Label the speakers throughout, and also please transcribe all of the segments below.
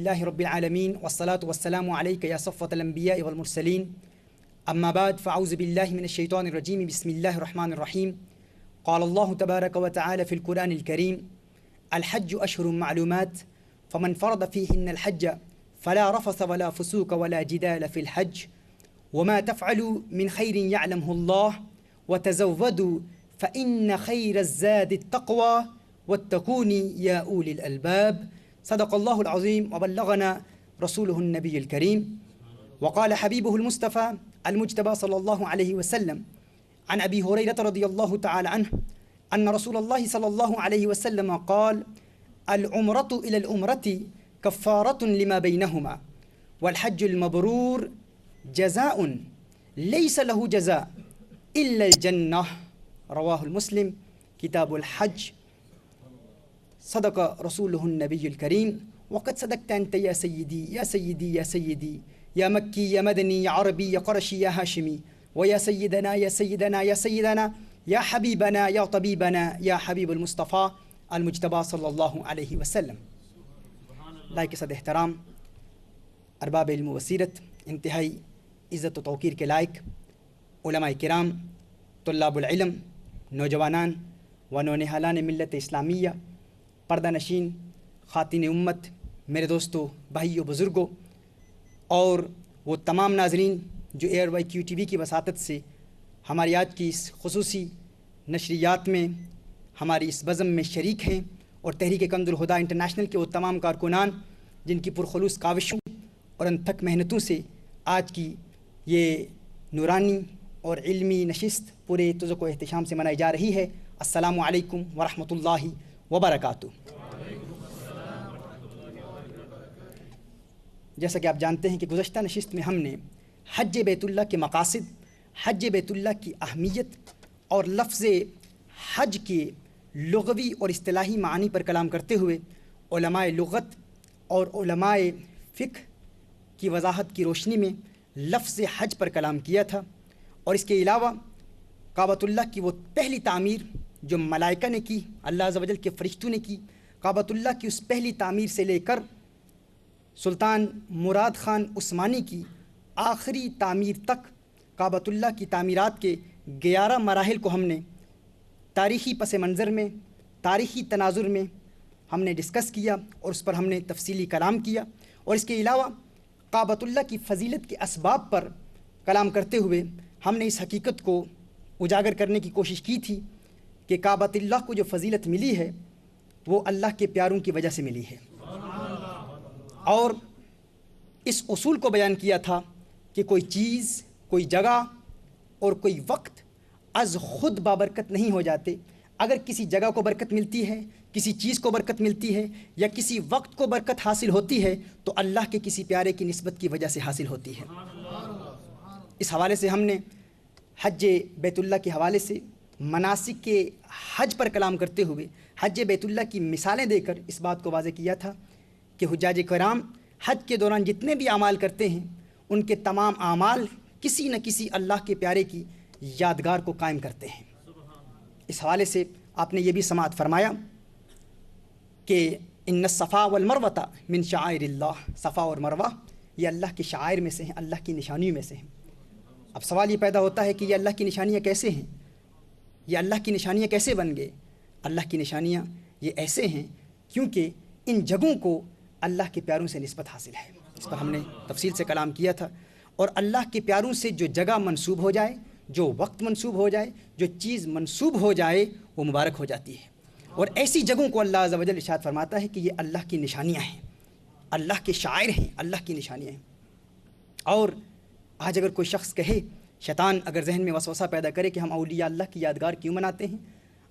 Speaker 1: لله رب العالمين والصلاة والسلام عليك يا صفوة الأنبياء والمرسلين أما بعد فأعوذ بالله من الشيطان الرجيم بسم الله الرحمن الرحيم قال الله تبارك وتعالى في القرآن الكريم الحج أشهر معلومات فمن فرض فيهن الحج فلا رفث ولا فسوق ولا جدال في الحج وما تفعلوا من خير يعلمه الله وتزودوا فإن خير الزاد التقوى واتقون يا أولي الألباب صدق الله العظيم وبلغنا رسوله النبي الكريم وقال حبيبه المصطفى المجتبى صلى الله عليه وسلم عن أبي هريرة رضي الله تعالى عنه أن رسول الله صلى الله عليه وسلم قال العمرة إلى العمرة كفارة لما بينهما والحج المبرور جزاء ليس له جزاء إلا الجنة رواه المسلم كتاب الحج صدق رسوله النبي الكريم وقد صدقت أنت يا سيدي يا سيدي يا سيدي يا مكي يا مدني يا عربي يا قرشي يا هاشمي ويا سيدنا يا سيدنا يا سيدنا يا حبيبنا يا طبيبنا يا حبيب المصطفى المجتبى صلی اللہ علیہ وسلم. لائق صد احترام ارباب علم و بصیرت، انتہائی عزت و توقیر کے لائق علماء کرام، طلاب العلم، نوجوانان و نونہالان ملت اسلامیہ، پردہ نشین خواتین امت، میرے دوستو، بھائیو، بزرگوں اور وہ تمام ناظرین جو ایئر وائی کیو ٹی وی کی وساطت سے ہماری آج کی اس خصوصی نشریات میں ہماری اس بزم میں شریک ہیں، اور تحریک کنز الہدیٰ انٹرنیشنل کے وہ تمام کارکنان جن کی پرخلوص کاوشوں اور انتھک محنتوں سے آج کی یہ نورانی اور علمی نشست پورے تذک و احتشام سے منائی جا رہی ہے. السلام علیکم ورحمۃ اللہ وبرکاتہ. جیسا کہ آپ جانتے ہیں کہ گزشتہ نشست میں ہم نے حج بیت اللہ کے مقاصد، حج بیت اللہ کی اہمیت اور لفظ حج کے لغوی اور اصطلاحی معنی پر کلام کرتے ہوئے علماء لغت اور علماء فقہ کی وضاحت کی روشنی میں لفظ حج پر کلام کیا تھا. اور اس کے علاوہ کعبۃ اللہ کی وہ پہلی تعمیر جو ملائکہ نے کی، اللہ عز و جل کے فرشتوں نے کی، کعبۃ اللہ کی اس پہلی تعمیر سے لے کر سلطان مراد خان عثمانی کی آخری تعمیر تک کعبۃ اللہ کی تعمیرات کے 11 مراحل کو ہم نے تاریخی پس منظر میں، تاریخی تناظر میں ہم نے ڈسکس کیا اور اس پر ہم نے تفصیلی کلام کیا. اور اس کے علاوہ کعبۃ اللہ کی فضیلت کے اسباب پر کلام کرتے ہوئے ہم نے اس حقیقت کو اجاگر کرنے کی کوشش کی تھی کہ کعبۃ اللہ کو جو فضیلت ملی ہے وہ اللہ کے پیاروں کی وجہ سے ملی ہے، اور اس اصول کو بیان کیا تھا کہ کوئی چیز، کوئی جگہ اور کوئی وقت از خود بابرکت نہیں ہو جاتے. اگر کسی جگہ کو برکت ملتی ہے، کسی چیز کو برکت ملتی ہے یا کسی وقت کو برکت حاصل ہوتی ہے تو اللہ کے کسی پیارے کی نسبت کی وجہ سے حاصل ہوتی ہے. اس حوالے سے ہم نے حج بیت اللہ کے حوالے سے مناسک کے حج پر کلام کرتے ہوئے حج بیت اللہ کی مثالیں دے کر اس بات کو واضح کیا تھا کہ حجاج کرام حج کے دوران جتنے بھی اعمال کرتے ہیں ان کے تمام اعمال کسی نہ کسی اللہ کے پیارے کی یادگار کو قائم کرتے ہیں. اس حوالے سے آپ نے یہ بھی سماعت فرمایا کہ ان الصفا والمروہ من شعائر اللہ، صفا اور مروہ یہ اللہ کے شعائر میں سے ہیں، اللہ کی نشانیوں میں سے ہیں. اب سوال یہ پیدا ہوتا ہے کہ یہ اللہ کی نشانیاں کیسے ہیں، یہ اللہ کی نشانیاں کیسے بن گئے؟ اللہ کی نشانیاں یہ ایسے ہیں کیونکہ ان جگہوں کو اللہ کے پیاروں سے نسبت حاصل ہے. اس پر ہم نے تفصیل سے کلام کیا تھا. اور اللہ کے پیاروں سے جو جگہ منسوب ہو جائے، جو وقت منسوب ہو جائے، جو چیز منسوب ہو جائے وہ مبارک ہو جاتی ہے. اور ایسی جگہوں کو اللہ عز و جل ارشاد فرماتا ہے کہ یہ اللہ کی نشانیاں ہیں، اللہ کے شاعر ہیں، اللہ کی نشانیاں ہیں. اور آج اگر کوئی شخص کہے، شیطان اگر ذہن میں وسوسہ پیدا کرے کہ ہم اولیاء اللہ کی یادگار کیوں مناتے ہیں،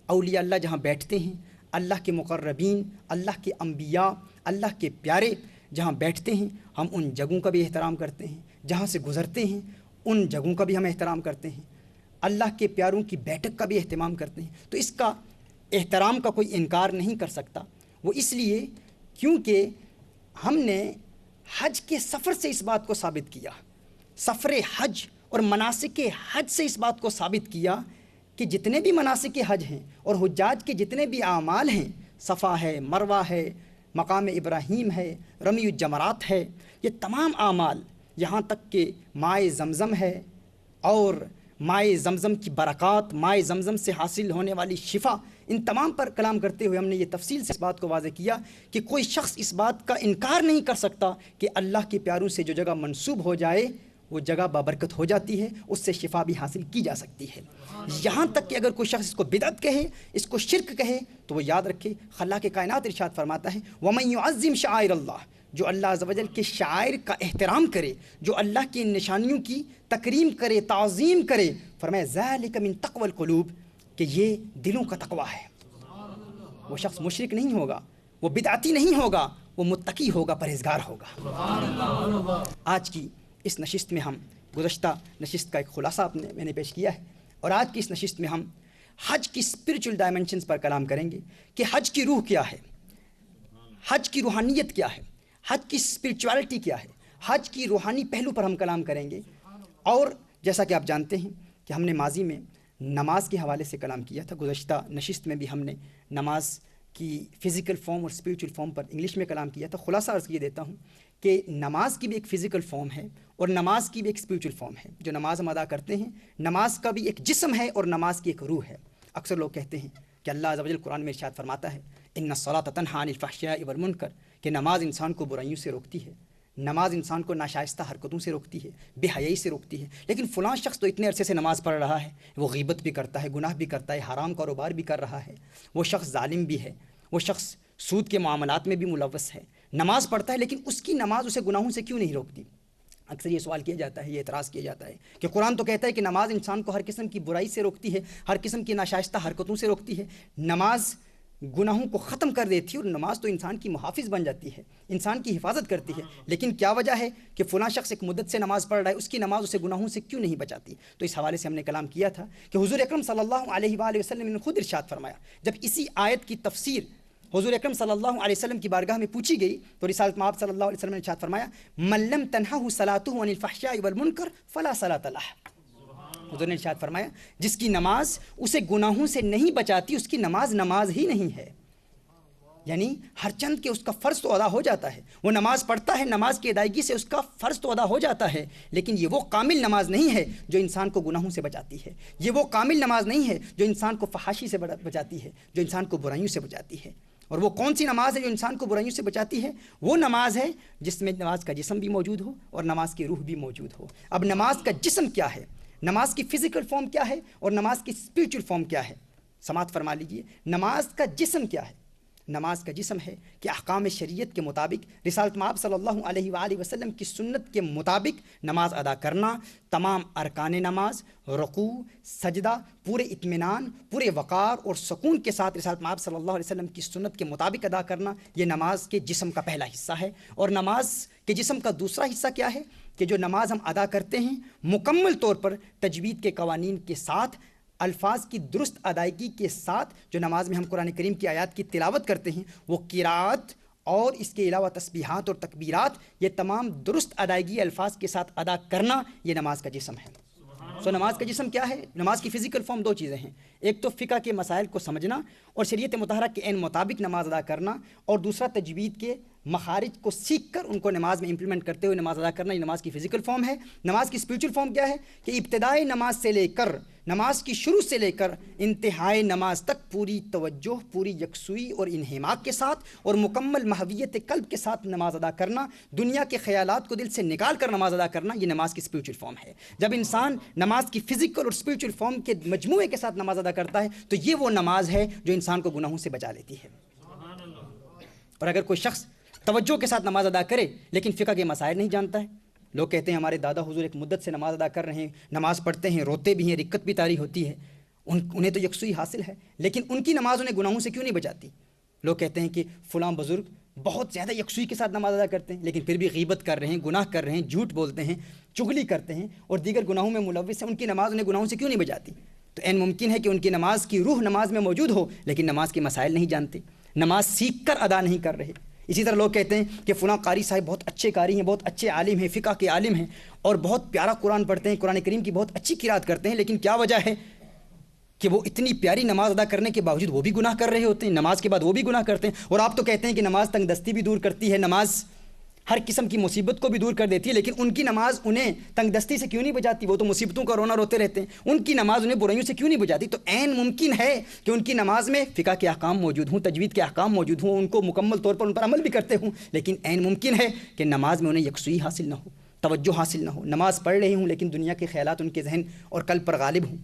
Speaker 1: اولیاء اللہ جہاں بیٹھتے ہیں، اللہ کے مقربین، اللہ کے انبیاء، اللہ کے پیارے جہاں بیٹھتے ہیں، ہم ان جگہوں کا بھی احترام کرتے ہیں، جہاں سے گزرتے ہیں ان جگہوں کا بھی ہم احترام کرتے ہیں، اللہ کے پیاروں کی بیٹھک کا بھی اہتمام کرتے ہیں. تو اس کا احترام کا کوئی انکار نہیں کر سکتا. وہ اس لیے کیونکہ ہم نے حج کے سفر سے اس بات کو ثابت کیا، سفر حج اور مناسک حج سے اس بات کو ثابت کیا کہ جتنے بھی مناسک حج ہیں اور حجاج کے جتنے بھی اعمال ہیں، صفا ہے، مروہ ہے، مقام ابراہیم ہے، رمی الجمرات ہے، یہ تمام اعمال، یہاں تک کہ مائے زمزم ہے اور مائے زمزم کی برکات، مائے زمزم سے حاصل ہونے والی شفا، ان تمام پر کلام کرتے ہوئے ہم نے یہ تفصیل سے اس بات کو واضح کیا کہ کوئی شخص اس بات کا انکار نہیں کر سکتا کہ اللہ کے پیاروں سے جو جگہ منسوب ہو جائے وہ جگہ بابرکت ہو جاتی ہے، اس سے شفا بھی حاصل کی جا سکتی ہے۔ یہاں تک کہ اگر کوئی شخص اس کو بدعت کہے، اس کو شرک کہے، تو وہ یاد رکھے خلاق کائنات ارشاد فرماتا ہے وَمَن يُعَظِّمْ شَعَائِرَ اللَّهِ، جو اللہ عز و جل کے شعائر کا احترام کرے، جو اللہ کی نشانیوں کی تکریم کرے، تعظیم کرے، فرمایا ذَلِكَ مِن تَقْوَى الْقُلُوبِ، کہ یہ دلوں کا تقویٰ ہے۔ وہ شخص مشرک نہیں ہوگا، وہ بدعتی نہیں ہوگا، وہ متقی ہوگا، پرہیزگار ہوگا۔ آج کی اس نشست میں ہم گزشتہ نشست کا ایک خلاصہ میں نے پیش کیا ہے، اور آج کی اس نشست میں ہم حج کی اسپرچل ڈائمنشنز پر کلام کریں گے کہ حج کی روح کیا ہے، حج کی روحانیت کیا ہے، حج کی اسپرچوالٹی کیا ہے، حج کی روحانی پہلو پر ہم کلام کریں گے۔ اور جیسا کہ آپ جانتے ہیں کہ ہم نے ماضی میں نماز کے حوالے سے کلام کیا تھا، گزشتہ نشست میں بھی ہم نے نماز کی فزیکل فارم اور اسپرچل فارم پر انگلش میں کلام کیا تھا۔ خلاصہ عرض یہ دیتا ہوں کہ نماز کی بھی ایک فزیکل فارم ہے اور نماز کی بھی ایک اسپرچل فارم ہے۔ جو نماز ہم ادا کرتے ہیں، نماز کا بھی ایک جسم ہے اور نماز کی ایک روح ہے۔ اکثر لوگ کہتے ہیں کہ اللہ عز و جل قرآن میں ارشاد فرماتا ہے ان الصلاۃ تنہی عن الفحشاء والمنکر، کہ نماز انسان کو برائیوں سے روکتی ہے، نماز انسان کو ناشائستہ حرکتوں سے روکتی ہے، بے حیائی سے روکتی ہے۔ لیکن فلاں شخص تو اتنے عرصے سے نماز پڑھ رہا ہے، وہ غیبت بھی کرتا ہے، گناہ بھی کرتا ہے، حرام کاروبار بھی کر رہا ہے، وہ شخص ظالم بھی ہے، وہ شخص سود کے معاملات میں بھی ملوث ہے، نماز پڑھتا ہے لیکن اس کی نماز اسے گناہوں سے کیوں نہیں روکتی؟ اکثر یہ سوال کیا جاتا ہے، یہ اعتراض کیا جاتا ہے کہ قرآن تو کہتا ہے کہ نماز انسان کو ہر قسم کی برائی سے روکتی ہے، ہر قسم کی ناشائستہ حرکتوں سے روکتی ہے، نماز گناہوں کو ختم کر دیتی ہے، اور نماز تو انسان کی محافظ بن جاتی ہے، انسان کی حفاظت کرتی ہے۔ لیکن کیا وجہ ہے کہ فلاں شخص ایک مدت سے نماز پڑھ رہا ہے، اس کی نماز اسے گناہوں سے کیوں نہیں بچاتی؟ تو اس حوالے سے ہم نے کلام کیا تھا کہ حضور اکرم صلی اللہ علیہ وآلہ وسلم نے خود ارشاد فرمایا، جب اسی آیت کی تفسیر حضور اکرم صلی اللہ علیہ وسلم کی بارگاہ میں پوچھی گئی تو رسالت مآب صلی اللہ علیہ وسلم نے ارشاد فرمایا من لم تنہہ صلاۃہ عن الفحشاء والمنکر فلا صلاۃ لہ۔ حضور نے ارشاد فرمایا جس کی نماز اسے گناہوں سے نہیں بچاتی، اس کی نماز نماز ہی نہیں ہے۔ یعنی ہر چند کہ اس کا فرض تو ادا ہو جاتا ہے، وہ نماز پڑھتا ہے، نماز کی ادائیگی سے اس کا فرض تو ادا ہو جاتا ہے، لیکن یہ وہ کامل نماز نہیں ہے جو انسان کو گناہوں سے بچاتی ہے، یہ وہ کامل نماز نہیں ہے جو انسان کو فحاشی سے بچاتی ہے، جو انسان کو برائیوں سے بچاتی ہے۔ اور وہ کون سی نماز ہے جو انسان کو برائیوں سے بچاتی ہے؟ وہ نماز ہے جس میں نماز کا جسم بھی موجود ہو اور نماز کی روح بھی موجود ہو۔ اب نماز کا جسم کیا ہے، نماز کی فزیکل فارم کیا ہے اور نماز کی اسپرچل فارم کیا ہے؟ سماعت فرما لیجئے، نماز کا جسم کیا ہے؟ نماز کا جسم ہے کہ احکام شریعت کے مطابق، رسالت مآب صلی اللہ علیہ وآلہ وسلم کی سنت کے مطابق نماز ادا کرنا، تمام ارکان نماز، رکوع، سجدہ، پورے اطمینان، پورے وقار اور سکون کے ساتھ رسالت مآب صلی اللہ علیہ وسلم کی سنت کے مطابق ادا کرنا، یہ نماز کے جسم کا پہلا حصہ ہے۔ اور نماز کے جسم کا دوسرا حصہ کیا ہے کہ جو نماز ہم ادا کرتے ہیں مکمل طور پر تجوید کے قوانین کے ساتھ، الفاظ کی درست ادائیگی کے ساتھ، جو نماز میں ہم قرآن کریم کی آیات کی تلاوت کرتے ہیں وہ قرات اور اس کے علاوہ تسبیحات اور تکبیرات، یہ تمام درست ادائیگی الفاظ کے ساتھ ادا کرنا، یہ نماز کا جسم ہے۔ نماز کا جسم کیا ہے؟ نماز کی فزیکل فارم دو چیزیں ہیں، ایک تو فقہ کے مسائل کو سمجھنا اور شریعت مطہرہ کے عین مطابق نماز ادا کرنا، اور دوسرا تجوید کے مخارج کو سیکھ کر ان کو نماز میں امپلیمنٹ کرتے ہوئے نماز ادا کرنا، یہ نماز کی فزیکل فارم ہے۔ نماز کی اسپرچل فارم کیا ہے کہ ابتدائی نماز سے لے کر، نماز کی شروع سے لے کر انتہائی نماز تک پوری توجہ، پوری یکسوئی اور انہماک کے ساتھ اور مکمل محویت قلب کے ساتھ نماز ادا کرنا، دنیا کے خیالات کو دل سے نکال کر نماز ادا کرنا، یہ نماز کی اسپرچل فارم ہے۔ جب انسان نماز کی فزیکل اور اسپرچل فارم کے مجموعے کے ساتھ نماز ادا کرتا ہے تو یہ وہ نماز ہے جو انسان کو گناہوں سے بچا لیتی ہے۔ اور اگر کوئی شخص توجہ کے ساتھ نماز ادا کرے لیکن فقہ کے مسائل نہیں جانتا ہے، لوگ کہتے ہیں ہمارے دادا حضور ایک مدت سے نماز ادا کر رہے ہیں، نماز پڑھتے ہیں، روتے بھی ہیں، رکت بھی طاری ہوتی ہے، انہیں تو یکسوئی حاصل ہے، لیکن ان کی نماز انہیں گناہوں سے کیوں نہیں بچاتی؟ لوگ کہتے ہیں کہ فلاں بزرگ بہت زیادہ یکسوئی کے ساتھ نماز ادا کرتے ہیں لیکن پھر بھی غیبت کر رہے ہیں، گناہ کر رہے ہیں، جھوٹ بولتے ہیں، چغلی کرتے ہیں اور دیگر گناہوں میں ملوث ہیں، ان کی نماز انہیں گناہوں سے کیوں نہیں بچاتی؟ تو عین ممکن ہے کہ ان کی نماز کی روح نماز میں موجود ہو لیکن نماز کے مسائل نہیں جانتے، نماز سیکھ کر ادا نہیں کر رہے۔ اسی طرح لوگ کہتے ہیں کہ فلاں قاری صاحب بہت اچھے قاری ہیں، بہت اچھے عالم ہیں، فقہ کے عالم ہیں اور بہت پیارا قرآن پڑھتے ہیں، قرآن کریم کی بہت اچھی قرات کرتے ہیں، لیکن کیا وجہ ہے کہ وہ اتنی پیاری نماز ادا کرنے کے باوجود وہ بھی گناہ کر رہے ہوتے ہیں، نماز کے بعد وہ بھی گناہ کرتے ہیں. اور آپ تو کہتے ہیں کہ نماز تنگ دستی بھی دور کرتی ہے، نماز ہر قسم کی مصیبت کو بھی دور کر دیتی ہے، لیکن ان کی نماز انہیں تنگ دستی سے کیوں نہیں بچاتی؟ وہ تو مصیبتوں کا رونا روتے رہتے ہیں، ان کی نماز انہیں برائیوں سے کیوں نہیں بچاتی؟ تو عین ممکن ہے کہ ان کی نماز میں فقہ کے احکام موجود ہوں، تجوید کے احکام موجود ہوں، ان کو مکمل طور پر ان پر عمل بھی کرتے ہوں، لیکن عین ممکن ہے کہ نماز میں انہیں یکسوئی حاصل نہ ہو، توجہ حاصل نہ ہو. نماز پڑھ رہے ہوں لیکن دنیا کے خیالات ان کے ذہن اور قلب پر غالب ہوں.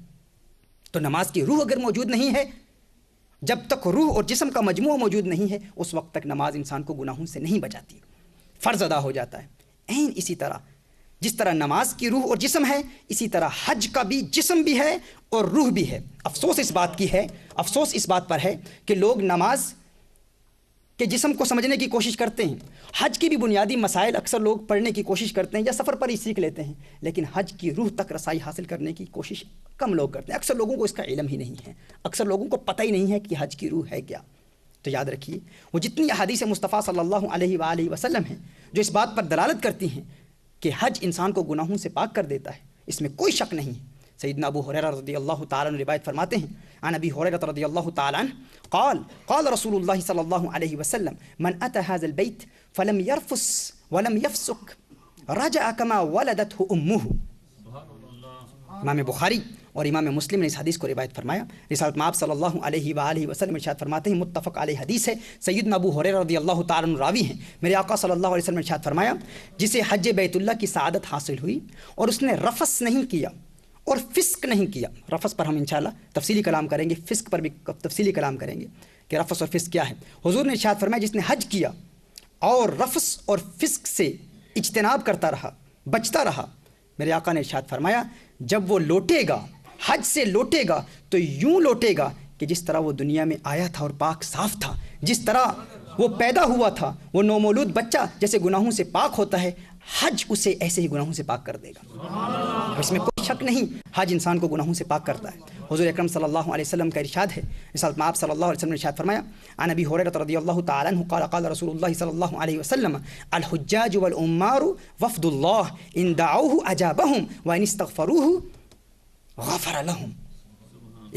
Speaker 1: تو نماز کی روح اگر موجود نہیں ہے، جب تک روح اور جسم کا مجموعہ موجود نہیں ہے، اس وقت تک نماز انسان کو گناہوں سے نہیں بچاتی، فرض ادا ہو جاتا ہے. عین اسی طرح جس طرح نماز کی روح اور جسم ہے، اسی طرح حج کا بھی جسم بھی ہے اور روح بھی ہے. افسوس اس بات پر ہے کہ لوگ نماز کے جسم کو سمجھنے کی کوشش کرتے ہیں، حج کی بھی بنیادی مسائل اکثر لوگ پڑھنے کی کوشش کرتے ہیں یا سفر پر ہی سیکھ لیتے ہیں، لیکن حج کی روح تک رسائی حاصل کرنے کی کوشش کم لوگ کرتے ہیں. اکثر لوگوں کو اس کا علم ہی نہیں ہے، اکثر لوگوں کو پتہ ہی نہیں ہے کہ حج کی روح ہے کیا. تو یاد رکھیے، وہ جتنی احادیث مصطفیٰ صلی اللہ علیہ وآلہ وسلم ہیں جو اس بات پر دلالت کرتی ہیں کہ حج انسان کو گناہوں سے پاک کر دیتا ہے، اس میں کوئی شک نہیں ہے. سیدنا ابو ہریرہ رضی اللہ تعالیٰ عنہ روایت فرماتے ہیں، عن ابی ہریرہ رضی اللہ تعالیٰ عنہ قال رسول اللہ صلی اللہ علیہ وسلم من اتى هذا البيت فلم يرفث ولم يفسق رجع كما ولدته امه. امام بخاری اور امام مسلم نے اس حدیث کو روایت فرمایا. رسالت مآب صلی اللہ علیہ وآلہ وسلم ارشاد فرماتے ہیں، متفق علیہ حدیث ہے، سیدنا ابو ہریرہ رضی اللہ تعالیٰ عنہ راوی ہیں، میرے آقا صلی اللہ علیہ وسلم نے ارشاد فرمایا، جسے حج بیت اللہ کی سعادت حاصل ہوئی اور اس نے رفث نہیں کیا اور فسق نہیں کیا. رفث پر ہم انشاءاللہ تفصیلی کلام کریں گے، فسق پر بھی تفصیلی کلام کریں گے کہ رفث اور فسق کیا ہے. حضور نے ارشاد فرمایا، جس نے حج کیا اور رفث اور فسق سے اجتناب کرتا رہا، بچتا رہا، میرے آقا نے ارشاد فرمایا جب وہ لوٹے گا، حج سے لوٹے گا تو یوں لوٹے گا کہ جس طرح وہ دنیا میں آیا تھا اور پاک صاف تھا، جس طرح وہ پیدا ہوا تھا، وہ نومولود بچہ جیسے گناہوں سے پاک ہوتا ہے، حج اسے ایسے ہی گناہوں سے پاک کر دے گا. اس میں کوئی شک نہیں، حج انسان کو گناہوں سے پاک کرتا ہے. حضور اکرم صلی اللہ علیہ وسلم کا ارشاد ہے، رسالت مآب صلی اللہ علیہ وسلم نے ارشاد فرمایا، عن ابی ہریرہ رضی اللہ تعالیٰ عنہ قال رسول اللہ صلی اللہ علیہ وسلم الحجاج والعمار وفد اللہ ان دعوه اجابهم وان استغفروه غفر لهم.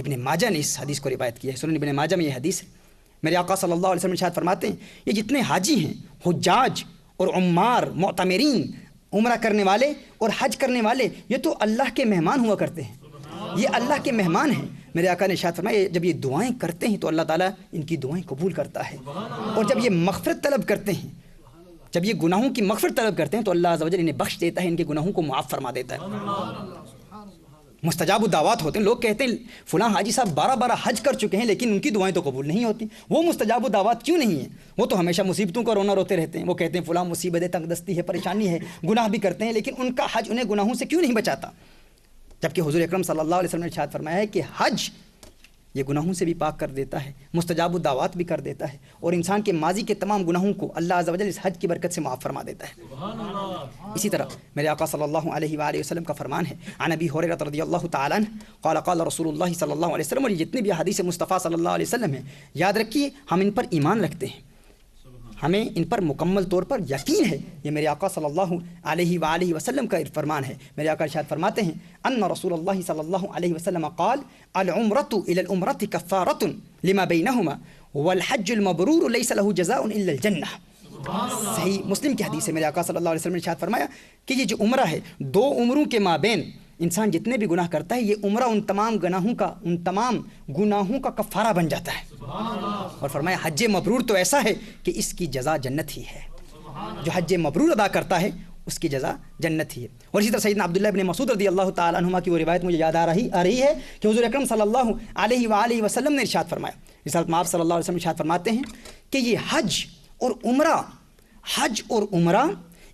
Speaker 1: ابن ماجہ نے اس حدیث کو روایت کیا ہے، سنن ابن ماجہ میں یہ حدیث ہے. میرے آقا صلی اللہ علیہ وسلم ارشاد فرماتے ہیں، یہ جتنے حاجی ہیں، حجاج اور عمار، معتمرین، عمرہ کرنے والے اور حج کرنے والے، یہ تو اللہ کے مہمان ہوا کرتے ہیں، یہ اللہ کے مہمان ہیں. میرے آقا نے ارشاد فرمایا جب یہ دعائیں کرتے ہیں تو اللہ تعالیٰ ان کی دعائیں قبول کرتا ہے، اور جب یہ مغفرت طلب کرتے ہیں، جب یہ گناہوں کی مغفرت طلب کرتے ہیں تو اللہ عز و جل انہیں بخش دیتا ہے، ان کے گناہوں کو معاف فرما دیتا ہے. مستجاب الدعوات ہوتے ہیں. لوگ کہتے ہیں فلاں حاجی صاحب 12 حج کر چکے ہیں لیکن ان کی دعائیں تو قبول نہیں ہوتی. وہ مستجاب الدعوات کیوں نہیں ہیں؟ وہ تو ہمیشہ مصیبتوں کا رونا روتے رہتے ہیں. وہ کہتے ہیں فلاں مصیبت ہے، تنگ دستی ہے، پریشانی ہے، گناہ بھی کرتے ہیں، لیکن ان کا حج انہیں گناہوں سے کیوں نہیں بچاتا؟ جبکہ حضور اکرم صلی اللہ علیہ وسلم نے ارشاد فرمایا ہے کہ حج یہ گناہوں سے بھی پاک کر دیتا ہے، مستجاب الدعوات بھی کر دیتا ہے، اور انسان کے ماضی کے تمام گناہوں کو اللہ عز و جل اس حج کی برکت سے معاف فرما دیتا ہے. اسی طرح میرے آقا صلی اللہ علیہ وآلہ وسلم کا فرمان ہے، عن ابی ہریرہ رضی اللہ تعالیٰ عنہ قال رسول اللہ صلی اللہ علیہ وسلم. اور یہ جتنے بھی حدیث مصطفیٰ صلی اللہ علیہ وسلم ہیں، یاد رکھیے ہم ان پر ایمان رکھتے ہیں، ہمیں ان پر مکمل طور پر یقین ہے. یہ میرے آقا صلی اللہ علیہ وآلہ وسلم کا فرمان ہے. میرے آقا ارشاد فرماتے ہیں، ان رسول اللہ صلی اللہ علیہ وسلم قال العمرۃ الی العمرۃ کفارۃ لما بینہما والحج المبرور لیس له جزاء الا الجنہ. صحیح مسلم کی حدیث ہے. میرے آقا صلی اللہ علیہ وسلم نے ارشاد فرمایا کہ یہ جو عمرہ ہے، دو عمروں کے مابین انسان جتنے بھی گناہ کرتا ہے، یہ عمرہ ان تمام گناہوں کا کفارہ بن جاتا ہے. اور فرمایا حج مبرور تو ایسا ہے کہ اس کی جزا جنت ہی ہے. جو حج مبرور ادا کرتا ہے اس کی جزا جنت ہی ہے. اور اسی طرح سیدنا عبداللہ ابن مسعود رضی اللہ تعالیٰ عنہما کی وہ روایت مجھے یاد آ رہی ہے کہ حضور اکرم صلی اللہ علیہ وآلہ وسلم نے ارشاد فرمایا، رسالت مآب صلی اللہ علیہ وسلم ارشاد فرماتے ہیں کہ یہ حج اور عمرہ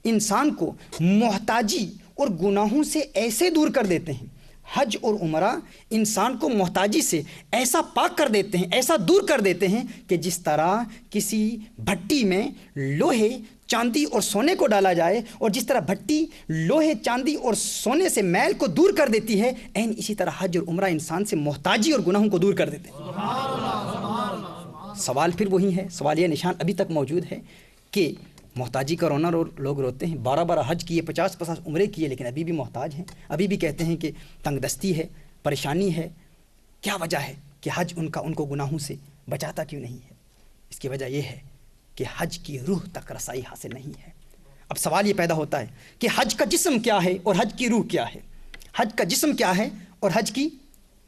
Speaker 1: انسان کو محتاجی اور گناہوں سے ایسے دور کر دیتے ہیں. حج اور عمرہ انسان کو محتاجی سے ایسا پاک کر دیتے ہیں، ایسا دور کر دیتے ہیں کہ جس طرح کسی بھٹی میں لوہے، چاندی اور سونے کو ڈالا جائے، اور جس طرح بھٹی لوہے، چاندی اور سونے سے میل کو دور کر دیتی ہے، عین اسی طرح حج اور عمرہ انسان سے محتاجی اور گناہوں کو دور کر دیتے ہیں. سوال پھر وہی ہے، سوالیہ نشان ابھی تک موجود ہے کہ محتاجی کا رونا لوگ روتے ہیں. 12 حج کیے، 50 عمرے کیے، لیکن ابھی بھی محتاج ہیں. ابھی بھی کہتے ہیں کہ تنگ دستی ہے، پریشانی ہے، کیا وجہ ہے کہ حج ان کو گناہوں سے بچاتا کیوں نہیں ہے؟ اس کی وجہ یہ ہے کہ حج کی روح تک رسائی حاصل نہیں ہے۔ اب سوال یہ پیدا ہوتا ہے کہ حج کا جسم کیا ہے اور حج کی روح کیا ہے؟ حج کا جسم کیا ہے اور حج کی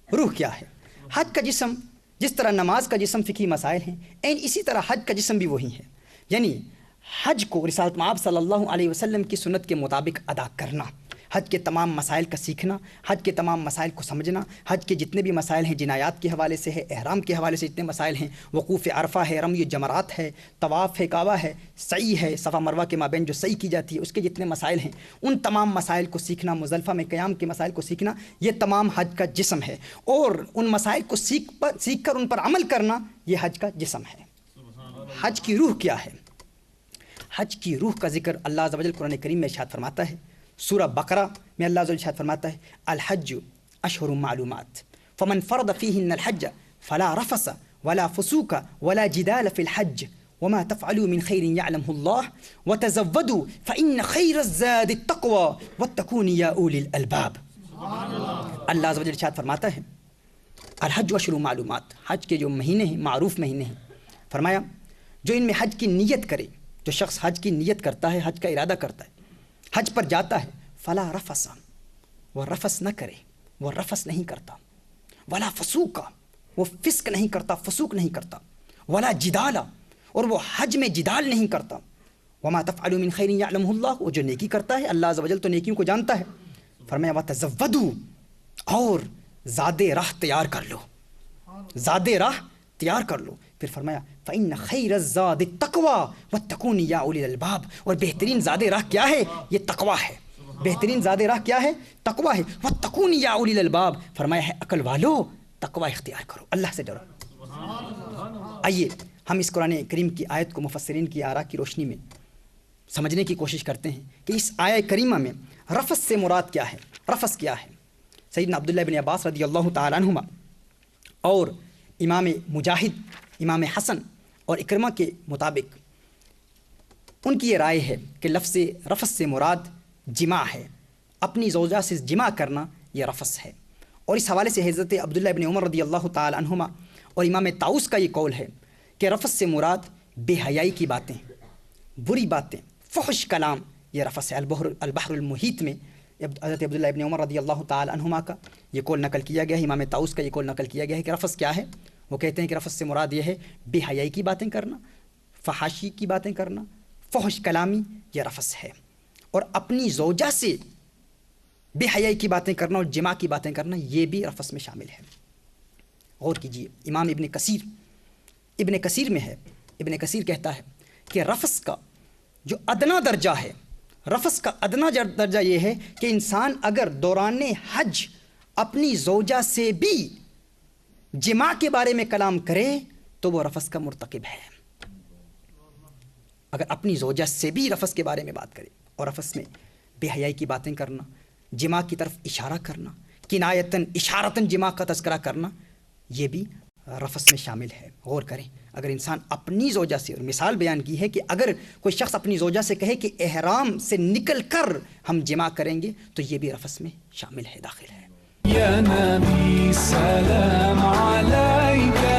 Speaker 1: روح کیا ہے؟ حج کا جسم جس طرح نماز کا جسم فقہی مسائل ہیں، اسی طرح حج کا جسم بھی وہی ہے، یعنی حج کو رسالت مآب صلی اللہ علیہ وسلم کی سنت کے مطابق ادا کرنا، حج کے تمام مسائل کا سیکھنا، حج کے تمام مسائل کو سمجھنا، حج کے جتنے بھی مسائل ہیں جنایات کے حوالے سے ہے، احرام کے حوالے سے جتنے مسائل ہیں، وقوف عرفہ ہے، رمی جمرات ہے، طواف ہے کعبہ ہے، سعی ہے، صفا مروہ کے مابین جو سعی کی جاتی ہے اس کے جتنے مسائل ہیں، ان تمام مسائل کو سیکھنا، مزدلفہ میں قیام کے مسائل کو سیکھنا، یہ تمام حج کا جسم ہے، اور ان مسائل کو سیکھ کر ان پر عمل کرنا یہ حج کا جسم ہے۔ حج کی روح کیا ہے؟ حج کی روح کا ذکر اللہ عز و جل قرآن کریم میں ارشاد فرماتا ہے، سورہ بقرہ میں اللہ عز و جل ارشاد فرماتا ہے، الحج اشہر معلومات فمن فرض فیہن الحج فلا رفث ولا فسوق ولا جدال فی الحج وما تفعلوا من خیر یعلمہ اللہ وتزودوا فإن خیر الزاد التقوى واتقون یا اولی الالباب۔ اللہ عز و جل ارشاد فرماتا ہے الحج اشہر معلومات، حج کے جو مہینے ہیں معروف مہینے ہیں، فرمایا جو ان میں حج کی نیت کرے، جو شخص حج کی نیت کرتا ہے، حج کا ارادہ کرتا ہے، حج پر جاتا ہے، فلا رفث، وہ رفث نہ کرے، وہ رفث نہیں کرتا، ولا فسوق، وہ فسق نہیں کرتا، فسوق نہیں کرتا، ولا جدال، اور وہ حج میں جدال نہیں کرتا، وما تفعلوا من خیر یعلمہ اللہ، وہ جو نیکی کرتا ہے اللہ عز و جل تو نیکیوں کو جانتا ہے، فرمایا وتزودوا، اور زاد راہ تیار کر لو، زاد راہ تیار کر لو، پھر فرمایا فإن خیر الزاد التقوى واتقون یا اولی الالباب، اور بہترین زاد راہ کیا ہے؟ یہ تقویٰ ہے، بہترین زاد راہ کیا ہے؟ تقویٰ ہے، واتقون یا اولی الالباب، فرمایا ہے عقل والو تقویٰ اختیار کرو، اللہ سے ڈرو۔ آئیے ہم اس قرآن کریم کی آیت کو مفسرین کی آراء کی روشنی میں سمجھنے کی کوشش کرتے ہیں کہ اس آیت کریمہ میں رفث سے مراد کیا ہے، رفث کیا ہے۔ سیدنا عبداللہ بن عباس رضی اللہ تعالی عنہما اور امام مجاہد، امام حسن اور اکرمہ کے مطابق ان کی یہ رائے ہے کہ لفظ رفث سے مراد جماع ہے، اپنی زوجہ سے جماع کرنا یہ رفث ہے، اور اس حوالے سے حضرت عبداللہ بن عمر رضی اللہ تعالی عنہما اور امام طاؤس کا یہ قول ہے کہ رفث سے مراد بے حیائی کی باتیں، بری باتیں، فحش کلام، یہ رفث ہے۔ البحر المحیط میں حضرت عبداللہ ابن عمر رضی اللہ تعالی عنہما کا یہ قول نقل کیا گیا ہے، امام طاؤس کا یہ قول نقل کیا گیا ہے کہ رفث کیا ہے۔ وہ کہتے ہیں کہ رفث سے مراد یہ ہے بے حیائی کی باتیں کرنا، فحاشی کی باتیں کرنا، فحش کلامی، یہ رفث ہے، اور اپنی زوجہ سے بے حیائی کی باتیں کرنا اور جماع کی باتیں کرنا یہ بھی رفث میں شامل ہے۔ غور کیجیے، امام ابن کثیر میں ہے، ابن کثیر کہتا ہے کہ رفث کا جو ادنا درجہ ہے، رفث کا ادنا درجہ یہ ہے کہ انسان اگر دوران حج اپنی زوجہ سے بھی جماع کے بارے میں کلام کرے تو وہ رفث کا مرتکب ہے۔ اگر اپنی زوجہ سے بھی رفث کے بارے میں بات کرے، اور رفث میں بے حیائی کی باتیں کرنا، جماع کی طرف اشارہ کرنا، کنایتاً اشارتاً جماع کا تذکرہ کرنا، یہ بھی رفث میں شامل ہے۔ غور کریں، اگر انسان اپنی زوجہ سے، اور مثال بیان کی ہے کہ اگر کوئی شخص اپنی زوجہ سے کہے کہ احرام سے نکل کر ہم جماع کریں گے تو یہ بھی رفث میں شامل ہے، داخل ہے۔
Speaker 2: یا نبی سلام علیکہ،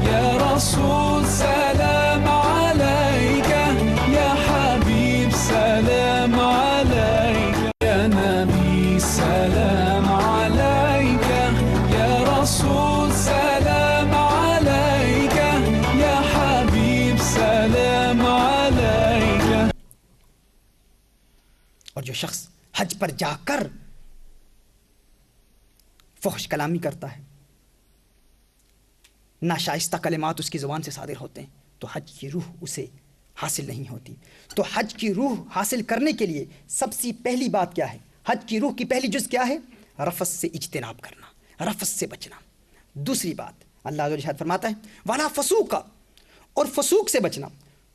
Speaker 2: یا رسول سلام علیکہ، یا حبیب سلام علیکہ، یا نبی سلام علیکہ، یا رسول سلام علیکہ، یا حبیب سلام علیکہ۔
Speaker 1: اور جو شخص حج پر جا کر فحش کلامی کرتا ہے، ناشائستہ کلمات اس کی زبان سے صادر ہوتے ہیں، تو حج کی روح اسے حاصل نہیں ہوتی۔ تو حج کی روح حاصل کرنے کے لیے سب سے پہلی بات کیا ہے؟ حج کی روح کی پہلی جز کیا ہے؟ رفث سے اجتناب کرنا، رفث سے بچنا۔ دوسری بات اللہ عز و جل فرماتا ہے وَلَا فَسُوقَ، اور فسوق سے بچنا۔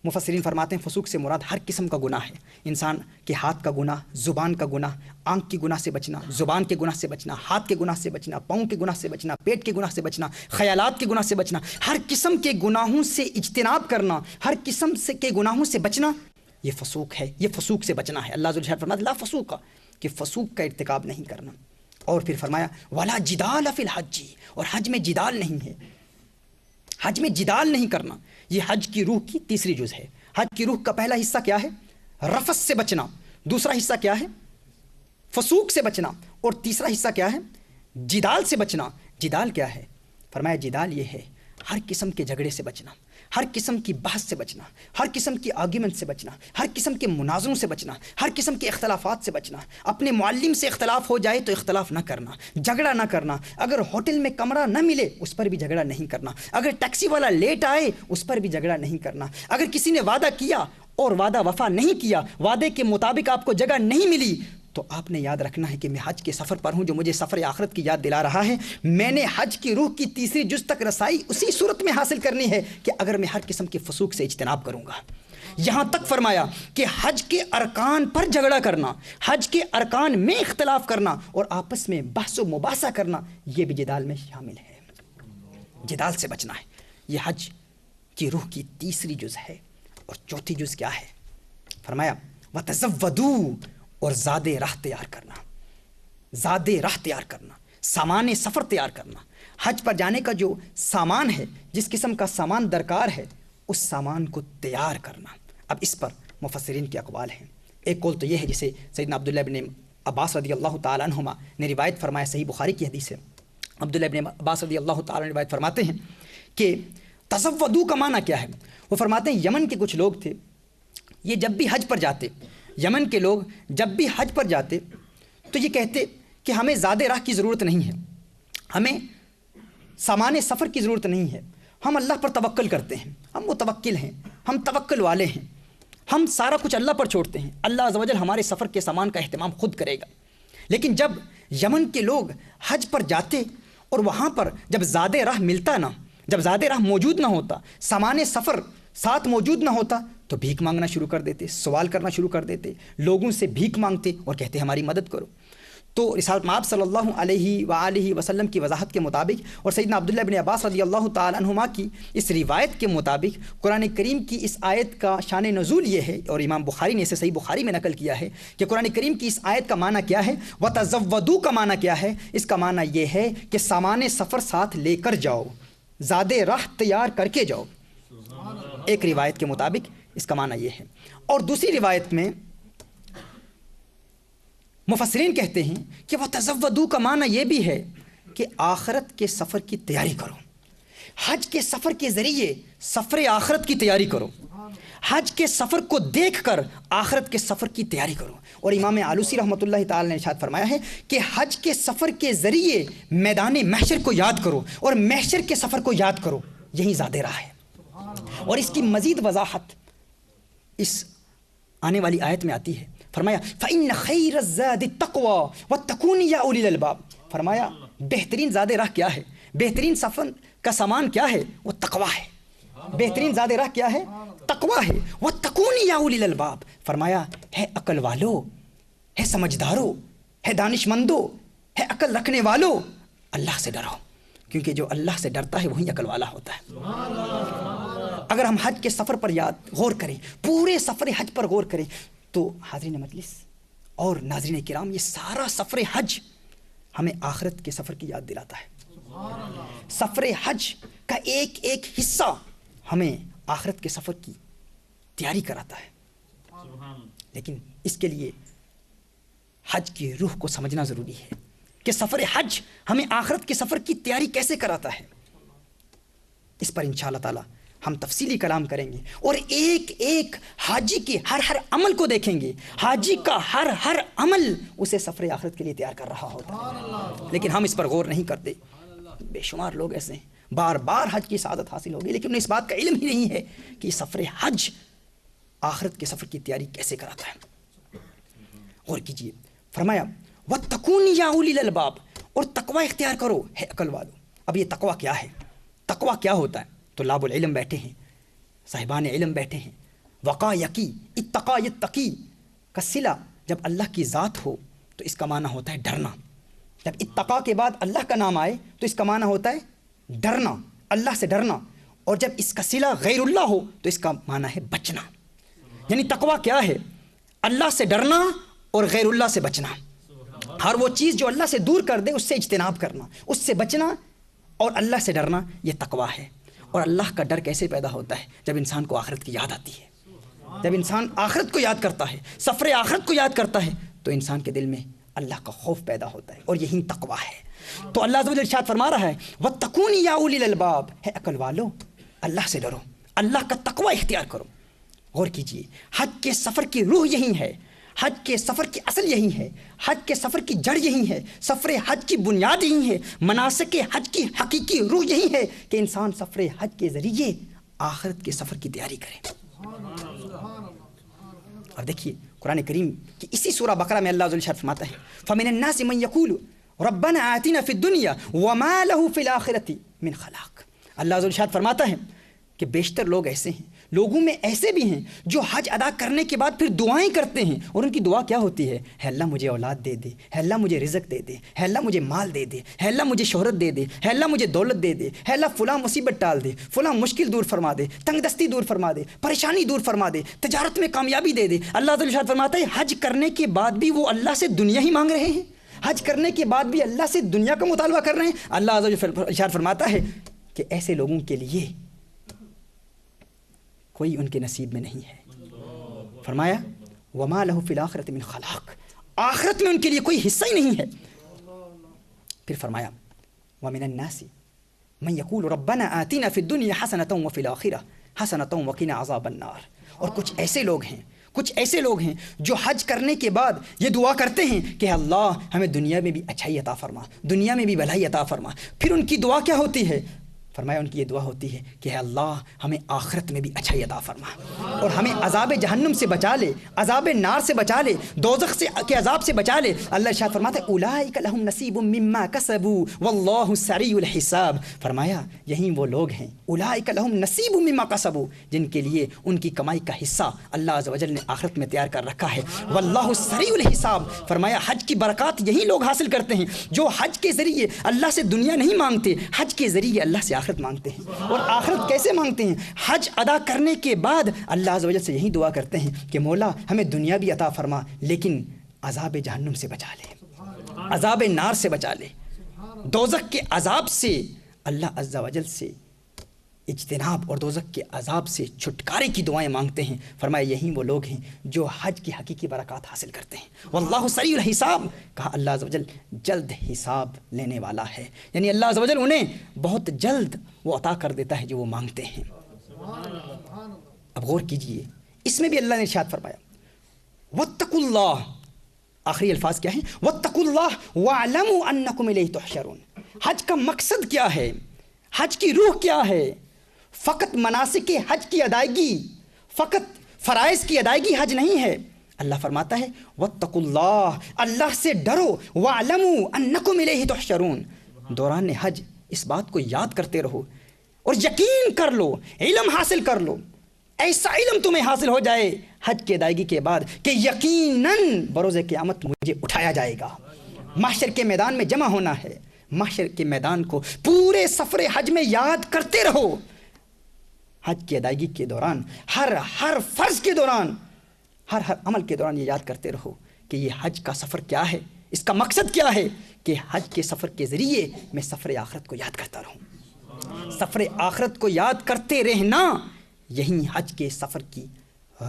Speaker 1: مفسرین فرماتے ہیں فسوق سے مراد ہر قسم کا گناہ ہے، انسان کے ہاتھ کا گناہ، زبان کا گناہ، آنکھ کے گناہ سے بچنا، زبان کے گناہ سے بچنا، ہاتھ کے گناہ سے بچنا، پاؤں کے گناہ سے بچنا، پیٹ کے گناہ سے بچنا، خیالات کے گناہ سے بچنا، ہر قسم کے گناہوں سے اجتناب کرنا، ہر قسم کے گناہوں سے بچنا، یہ فسوق ہے، یہ فسوق سے بچنا ہے۔ اللہ عز و جل فرماتا ہے لا فسوق، کہ فسوق کا ارتکاب نہیں کرنا۔ اور پھر فرمایا ولا جدال فی الحج، اور حج میں جدال نہیں ہے، حج میں جدال نہیں کرنا۔ یہ حج کی روح کی تیسری جز ہے۔ حج کی روح کا پہلا حصہ کیا ہے؟ رفث سے بچنا، دوسرا حصہ کیا ہے؟ فسوق سے بچنا، اور تیسرا حصہ کیا ہے؟ جدال سے بچنا۔ جدال کیا ہے؟ فرمایا جدال یہ ہے ہر قسم کے جھگڑے سے بچنا، ہر قسم کی بحث سے بچنا، ہر قسم کی آرگیومنٹ سے بچنا، ہر قسم کے مناظروں سے بچنا، ہر قسم کے اختلافات سے بچنا۔ اپنے معلم سے اختلاف ہو جائے تو اختلاف نہ کرنا، جھگڑا نہ کرنا۔ اگر ہوٹل میں کمرہ نہ ملے اس پر بھی جھگڑا نہیں کرنا، اگر ٹیکسی والا لیٹ آئے اس پر بھی جھگڑا نہیں کرنا، اگر کسی نے وعدہ کیا اور وعدہ وفا نہیں کیا، وعدے کے مطابق آپ کو جگہ نہیں ملی، تو آپ نے یاد رکھنا ہے کہ میں حج کے سفر پر ہوں جو مجھے سفر آخرت کی یاد دلا رہا ہے۔ میں نے حج کی روح کی تیسری جز تک رسائی اسی صورت میں حاصل کرنی ہے کہ اگر میں ہر قسم کے فسوق سے اجتناب کروں گا۔ یہاں تک فرمایا کہ حج کے ارکان پر جھگڑا کرنا، حج کے ارکان میں اختلاف کرنا اور آپس میں بحث و مباحثہ کرنا، یہ بھی جدال میں شامل ہے۔ جدال سے بچنا ہے، یہ حج کی روح کی تیسری جز ہے۔ اور چوتھی جز کیا ہے؟ فرمایا وَتَزَوَّدُوا، اور زاد راہ تیار کرنا، زاد راہ تیار کرنا، سامان سفر تیار کرنا۔ حج پر جانے کا جو سامان ہے، جس قسم کا سامان درکار ہے، اس سامان کو تیار کرنا۔ اب اس پر مفسرین کے اقوال ہیں۔ ایک قول تو یہ ہے جسے سیدنا عبداللہ ابن عباس رضی اللہ تعالیٰ عنہما نے روایت فرمایا، صحیح بخاری کی حدیث ہے۔ عبداللہ ابن عباس رضی اللہ تعالیٰ عنہ روایت فرماتے ہیں کہ تزودو کا معنی کیا ہے؟ وہ فرماتے ہیں یمن کے کچھ لوگ تھے، یہ جب بھی حج پر جاتے، یمن کے لوگ جب بھی حج پر جاتے تو یہ کہتے کہ ہمیں زاد راہ کی ضرورت نہیں ہے، ہمیں سامان سفر کی ضرورت نہیں ہے، ہم اللہ پر توکل کرتے ہیں، ہم متوکل ہیں، ہم توکل والے ہیں، ہم سارا کچھ اللہ پر چھوڑتے ہیں، اللہ عز و جل ہمارے سفر کے سامان کا اہتمام خود کرے گا۔ لیکن جب یمن کے لوگ حج پر جاتے اور وہاں پر جب زاد راہ ملتا نہ، جب زاد راہ موجود نہ ہوتا، سامان سفر ساتھ موجود نہ ہوتا، تو بھیک مانگنا شروع کر دیتے، سوال کرنا شروع کر دیتے، لوگوں سے بھیک مانگتے اور کہتے ہماری مدد کرو۔ تو رسالت مآب صلی اللہ علیہ وآلہ وسلم کی وضاحت کے مطابق اور سیدنا عبداللہ بن عباس رضی اللہ تعالیٰ عنہما کی اس روایت کے مطابق قرآن کریم کی اس آیت کا شان نزول یہ ہے، اور امام بخاری نے اسے صحیح بخاری میں نقل کیا ہے کہ قرآن کریم کی اس آیت کا معنی کیا ہے، وَتَزَوَّدُوا کا معنی کیا ہے؟ اس کا معنی یہ ہے کہ سامان سفر ساتھ لے کر جاؤ، زاد راہ تیار کر کے جاؤ۔ ایک روایت کے مطابق اس کا معنی یہ ہے، اور دوسری روایت میں مفسرین کہتے ہیں کہ وہ تزودو کا معنی یہ بھی ہے کہ آخرت کے سفر کی تیاری کرو، حج کے سفر کے ذریعے سفر آخرت کی تیاری کرو، حج کے سفر کو دیکھ کر آخرت کے سفر کی تیاری کرو۔ اور امام آلوسی رحمۃ اللہ تعالی نے ارشاد فرمایا ہے کہ حج کے سفر کے ذریعے میدان محشر کو یاد کرو اور محشر کے سفر کو یاد کرو، یہی زاد راہ ہے۔ اور اس کی مزید وضاحت اس آنے والی آیت میں آتی ہے، فرمایا فَإِنَّ خَيْرَ الزَّادِ التَّقْوَى وَاتَّقُونِ يَا أُولِي الْأَلْبَابِ۔ فرمایا بہترین زاد راہ کیا ہے، بہترین سفر کا سامان کیا ہے؟ وہ تقویٰ ہے۔ بہترین زاد راہ کیا ہے؟ تقویٰ ہے۔ وَاتَّقُونِ يَا أُولِي الْأَلْبَابِ، فرمایا ہے عقل والو، ہے سمجھدارو، ہے دانش مندو، ہے عقل رکھنے والو، اللہ سے ڈرو، کیونکہ جو اللہ سے ڈرتا ہے وہی عقل والا ہوتا ہے۔ اگر ہم حج کے سفر پر غور کریں، پورے سفر حج پر غور کریں، تو حاضرین مجلس اور ناظرین کرام، یہ سارا سفر حج ہمیں آخرت کے سفر کی یاد دلاتا ہے۔ سفر حج کا ایک ایک حصہ ہمیں آخرت کے سفر کی تیاری کراتا ہے، لیکن اس کے لیے حج کی روح کو سمجھنا ضروری ہے کہ سفر حج ہمیں آخرت کے سفر کی تیاری کیسے کراتا ہے۔ اس پر انشاءاللہ تعالی ہم تفصیلی کلام کریں گے اور ایک ایک حاجی کے ہر ہر عمل کو دیکھیں گے۔ حاجی کا ہر ہر عمل اسے سفر آخرت کے لیے تیار کر رہا ہوتا ہے، لیکن ہم اس پر غور نہیں کرتے۔ بے شمار لوگ ایسے ہیں بار بار حج کی سعادت حاصل ہوگی، لیکن انہیں اس بات کا علم ہی نہیں ہے کہ سفر حج آخرت کے سفر کی تیاری کیسے کراتا ہے۔ غور کیجیے، فرمایا وَاتَّقُونِ يَا أُولِي الْأَلْبَابِ، اور تقوی اختیار کرو ہے عقل والو۔ اب یہ تقوی کیا ہے؟ تقوی کیا ہوتا ہے؟ طلاب العلم بیٹھے ہیں، صاحبان علم بیٹھے ہیں۔ وقا یقی، اتقا یتقی کا صلہ جب اللہ کی ذات ہو تو اس کا معنی ہوتا ہے ڈرنا۔ جب اتقا کے بعد اللہ کا نام آئے تو اس کا معنی ہوتا ہے ڈرنا، اللہ سے ڈرنا۔ اور جب اس کا صلہ غیر اللہ ہو تو اس کا معنی ہے بچنا۔ یعنی تقوی کیا ہے؟ اللہ سے ڈرنا اور غیر اللہ سے بچنا۔ ہر وہ چیز جو اللہ سے دور کر دے اس سے اجتناب کرنا، اس سے بچنا اور اللہ سے ڈرنا، یہ تقویٰ ہے۔ اور اللہ کا ڈر کیسے پیدا ہوتا ہے؟ جب انسان کو آخرت کی یاد آتی ہے، جب انسان آخرت کو یاد کرتا ہے، سفر آخرت کو یاد کرتا ہے، تو انسان کے دل میں اللہ کا خوف پیدا ہوتا ہے، اور یہی تقویٰ ہے۔ تو اللہ عز و جل ارشاد فرما رہا ہے وَاتَّقُونِ يَا أُولِي الْأَلْبَابِ، ہے عقل والو اللہ سے ڈرو، اللہ کا تقویٰ اختیار کرو۔ غور کیجئے، حج کے سفر کی روح یہی ہے، حج کے سفر کی اصل یہی ہے، حج کے سفر کی جڑ یہی ہے، سفر حج کی بنیاد یہی ہے، مناسک حج کی حقیقی روح یہی ہے کہ انسان سفر حج کے ذریعے آخرت کے سفر کی تیاری کرے۔ اور دیکھیے قرآن کریم کی اسی سورہ بقرہ میں اللہ عز و جل فرماتا ہے فَمِنَ النَّاسِ مَن يَقُولُ رَبَّنَا آتِنَا فِي الدُّنْيَا وَمَا لَهُ فِي الْآخِرَةِ مِنْ خَلَاقٍ۔ اللہ عز و جل فرماتا ہے کہ بیشتر لوگ ایسے ہیں، لوگوں میں ایسے بھی ہیں جو حج ادا کرنے کے بعد پھر دعائیں کرتے ہیں، اور ان کی دعا کیا ہوتی ہے؟ ہے اللہ مجھے اولاد دے دے، ہے اللہ مجھے رزق دے دے، ہے اللہ مجھے مال دے دے، ہے اللہ مجھے شہرت دے دے، ہے اللہ مجھے دولت دے دے، ہے اللہ فلاں مصیبت ٹال دے، فلاں مشکل دور فرما دے، تنگ دستی دور فرما دے، پریشانی دور فرما دے، تجارت میں کامیابی دے دے۔ اللہ تعالی ارشاد فرماتا ہے حج کرنے کے بعد بھی وہ اللہ سے دنیا ہی مانگ رہے ہیں، حج کرنے کے بعد بھی اللہ سے دنیا کا مطالبہ کر رہے ہیں۔ اللہ عز و جل ارشاد فرماتا ہے کہ ایسے لوگوں کے لیے کوئی ان کے نصیب میں نہیں ہے۔ فرمایا وَمَا لَهُ فِي الْآخِرَةِ مِنْ خَلَاقٍ، آخرت میں ان کے لیے کوئی حصہ ہی نہیں ہے۔ پھر فرمایا وَمِنَ النَّاسِ مَن يَقُولُ رَبَّنَا آتِنَا فِي الدُّنْيَا حَسَنَةً وَفِي الْآخِرَةِ حَسَنَةً وَقِنَا عَذَابَ النَّارِ۔ اور کچھ ایسے لوگ ہیں جو حج کرنے کے بعد یہ دعا کرتے ہیں کہ اللہ ہمیں دنیا میں بھی اچھائی عطا فرما، دنیا میں بھی بھلائی عطا فرما۔ پھر ان کی دعا کیا ہوتی ہے؟ فرمایا ان کی یہ دعا ہوتی ہے کہ اللہ ہمیں آخرت میں بھی اچھائی عطا فرما، اور ہمیں عذاب جہنم سے بچا لے، عذاب نار سے بچا لے، دوزخ کے عذاب سے بچا لے۔ اللہ ارشاد فرماتا ہے اولئک لہم نصیب مما کسبوا واللہ سریع الحساب۔ فرمایا یہی وہ لوگ ہیں اولئک لہم نصیب مما کسبوا جن کے لیے ان کی کمائی کا حصہ اللہ عز و جل نے آخرت میں تیار کر رکھا ہے، واللہ سریع الحساب۔ فرمایا حج کی برکات یہی لوگ حاصل کرتے ہیں جو حج کے ذریعے اللہ سے دنیا نہیں مانگتے، حج کے ذریعے اللہ سے آخرت مانگتے ہیں۔ اور آخرت کیسے مانگتے ہیں؟ حج ادا کرنے کے بعد اللہ عز و جل سے یہی دعا کرتے ہیں کہ مولا ہمیں دنیا بھی عطا فرما لیکن عذاب جہنم سے بچا لے، عذاب نار سے بچا لے، دوزخ کے عذاب سے اللہ عز و جل سے اجتناب اور دوزخ کے عذاب سے چھٹکارے کی دعائیں مانگتے ہیں۔ فرمایا یہی وہ لوگ ہیں جو حج کی حقیقی برکات حاصل کرتے ہیں۔ واللہ سریع الحساب، کہا اللہ عز و جل جلد حساب لینے والا ہے، یعنی اللہ عز و جل انہیں بہت جلد وہ عطا کر دیتا ہے جو وہ مانگتے ہیں۔ اب غور کیجئے، اس میں بھی اللہ نے ارشاد فرمایا واتقوا اللہ، آخری الفاظ کیا ہیں؟ واتقوا اللہ واعلموا انکم الیہ تحشرون۔ حج کا مقصد کیا ہے؟ حج کی روح کیا ہے؟ فقط مناسک حج کی ادائیگی، فقط فرائض کی ادائیگی حج نہیں ہے۔ اللہ فرماتا ہے واتقوا اللہ، اللہ سے ڈرو، واعلموا انکم الیہ تحشرون۔ دوران حج اس بات کو یاد کرتے رہو اور یقین کر لو، علم حاصل کر لو، ایسا علم تمہیں حاصل ہو جائے حج کی ادائیگی کے بعد کہ یقیناً بروز قیامت مجھے اٹھایا جائے گا۔ محشر کے میدان میں جمع ہونا ہے، محشر کے میدان کو پورے سفر حج میں یاد کرتے رہو۔ حج کی ادائیگی کے دوران، ہر فرض کے دوران، ہر عمل کے دوران یہ یاد کرتے رہو کہ یہ حج کا سفر کیا ہے، اس کا مقصد کیا ہے کہ حج کے سفر کے ذریعے میں سفر آخرت کو یاد کرتا رہوں۔ سفر آخرت کو یاد کرتے رہنا یہی حج کے سفر کی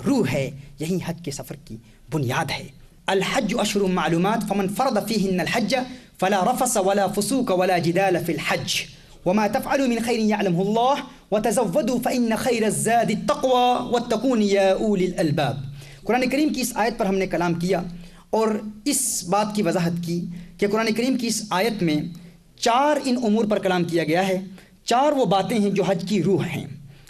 Speaker 1: روح ہے، یہی حج کے سفر کی بنیاد ہے۔ الحج اشہر معلومات فمن فرض فیہن الحج فلا رفث ولا فسوق ولا جدال فی الحج وما تفعلوا من خیر یعلمہ اللہ وتزودوا فإن خیر الزاد التقوى واتقون یا اولی الالباب۔ قرآن کریم کی اس آیت پر ہم نے کلام کیا اور اس بات کی وضاحت کی کہ قرآن کریم کی اس آیت میں 4 ان امور پر کلام کیا گیا ہے، 4 وہ باتیں ہیں جو حج کی روح ہیں۔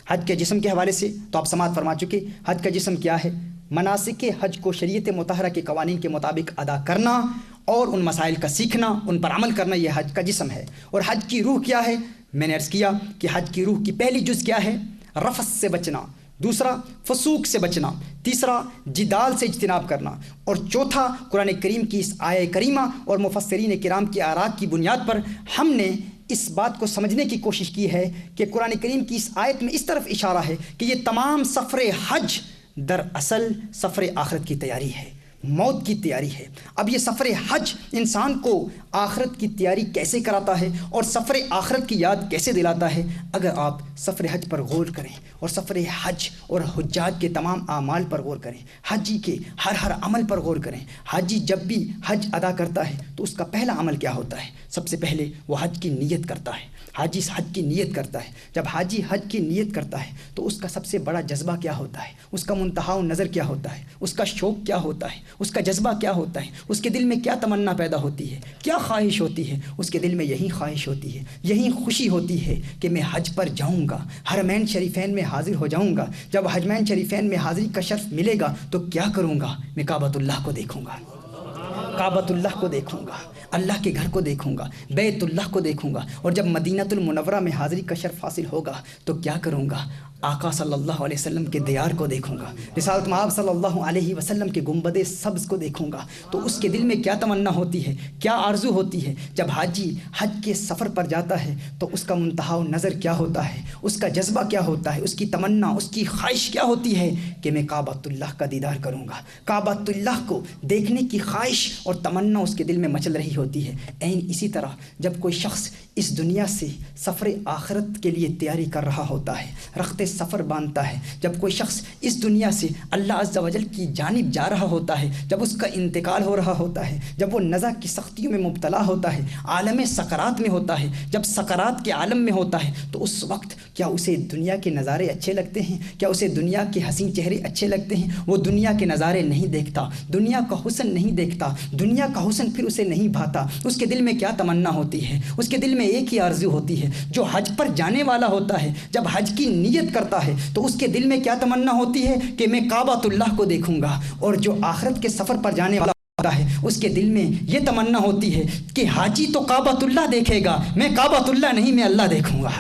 Speaker 1: حج کے جسم کے حوالے سے تو آپ سماعت فرما چکے، حج کا جسم کیا ہے؟ مناسک حج کو شریعت مطہرہ کے قوانین کے مطابق ادا کرنا اور ان مسائل کا سیکھنا، ان پر عمل کرنا، یہ حج کا جسم ہے۔ اور حج کی روح کیا ہے؟ میں نے عرض کیا کہ حج کی روح کی پہلی جز کیا ہے؟ رفث سے بچنا، دوسرا فسوق سے بچنا، تیسرا جدال سے اجتناب کرنا، اور چوتھا قرآن کریم کی اس آیہ کریمہ اور مفسرین کرام کی آراء کی بنیاد پر ہم نے اس بات کو سمجھنے کی کوشش کی ہے کہ قرآن کریم کی اس آیت میں اس طرف اشارہ ہے کہ یہ تمام سفر حج دراصل سفر آخرت کی تیاری ہے۔ موت کی تیاری ہے۔ اب یہ سفر حج انسان کو آخرت کی تیاری کیسے کراتا ہے اور سفر آخرت کی یاد کیسے دلاتا ہے؟ اگر آپ سفر حج پر غور کریں اور سفر حج اور حجاج کے تمام اعمال پر غور کریں، حاجی کے ہر عمل پر غور کریں۔ حاجی جب بھی حج ادا کرتا ہے تو اس کا پہلا عمل کیا ہوتا ہے؟ سب سے پہلے وہ حج کی نیت کرتا ہے۔ حاجی حج کی نیت کرتا ہے۔ جب حاجی حج کی نیت کرتا ہے تو اس کا سب سے بڑا جذبہ کیا ہوتا ہے؟ اس کا منتہا نظر کیا ہوتا ہے؟ اس کا شوق کیا ہوتا ہے؟ اس کا جذبہ کیا ہوتا ہے؟ اس کے دل میں کیا تمنا پیدا ہوتی ہے؟ کیا خواہش ہوتی ہے؟ اس کے دل میں یہی خواہش ہوتی ہے، یہی خوشی ہوتی ہے کہ میں حج پر جاؤں گا، حرمین شریفین میں حاضر ہو جاؤں گا۔ جب حرمین شریفین میں حاضری کا شرف ملے گا تو کیا کروں گا؟ میں کعبۃ اللہ کو دیکھوں گا، کعبۃ اللہ کو دیکھوں گا، اللہ کے گھر کو دیکھوں گا، بیت اللہ کو دیکھوں گا۔ اور جب مدینۃ المنورہ میں حاضری کا شرف حاصل ہوگا تو کیا کروں گا؟ آقا صلی اللہ علیہ وسلم کے دیار کو دیکھوں گا، رسالت مآب صلی اللہ علیہ وسلم کے گنبد سبز کو دیکھوں گا۔ تو اس کے دل میں کیا تمنا ہوتی ہے، کیا آرزو ہوتی ہے؟ جب حاجی حج کے سفر پر جاتا ہے تو اس کا منتہا نظر کیا ہوتا ہے؟ اس کا جذبہ کیا ہوتا ہے؟ اس کی تمنا، اس کی خواہش کیا ہوتی ہے کہ میں کعبۃ اللہ کا دیدار کروں گا۔ کعبۃ اللہ کو دیکھنے کی خواہش اور تمنا اس کے دل میں مچل رہی ہوتی ہے۔ عین اسی طرح جب کوئی شخص اس دنیا سے سفر آخرت کے لیے تیاری کر رہا ہوتا ہے، رخت سفر باندھتا ہے، جب کوئی شخص اس دنیا سے اللہ عز و جل کی جانب جا رہا ہوتا ہے، جب اس کا انتقال ہو رہا ہوتا ہے، جب وہ نزع کی سختیوں میں مبتلا ہوتا ہے، عالم سکرات میں ہوتا ہے، جب سکرات کے عالم میں ہوتا ہے، تو اس وقت کیا اسے دنیا کے نظارے اچھے لگتے ہیں؟ کیا اسے دنیا کے حسین چہرے اچھے لگتے ہیں؟ وہ دنیا کے نظارے نہیں دیکھتا، دنیا کا حسن نہیں دیکھتا، دنیا کا حسن پھر اسے نہیں بھاتا۔ اس کے دل میں کیا تمنا ہوتی ہے؟ اس کے دل میں ایک ہی آرزو ہوتی ہے۔ جو حج پر جانے والا ہوتا ہے، جب حج کی نیت کرتا ہے تو اس کے دل میں کیا تمنا ہوتی ہے کہ میں کعبۃ اللہ کو دیکھوں گا۔ اور جو آخرت کے سفر پر جانے والا ہوتا ہے اس کے دل میں یہ تمنا ہوتی ہے کہ حاجی تو کعبۃ اللہ دیکھے گا، میں کعبۃ اللہ نہیں، میں اللہ دیکھوں گا۔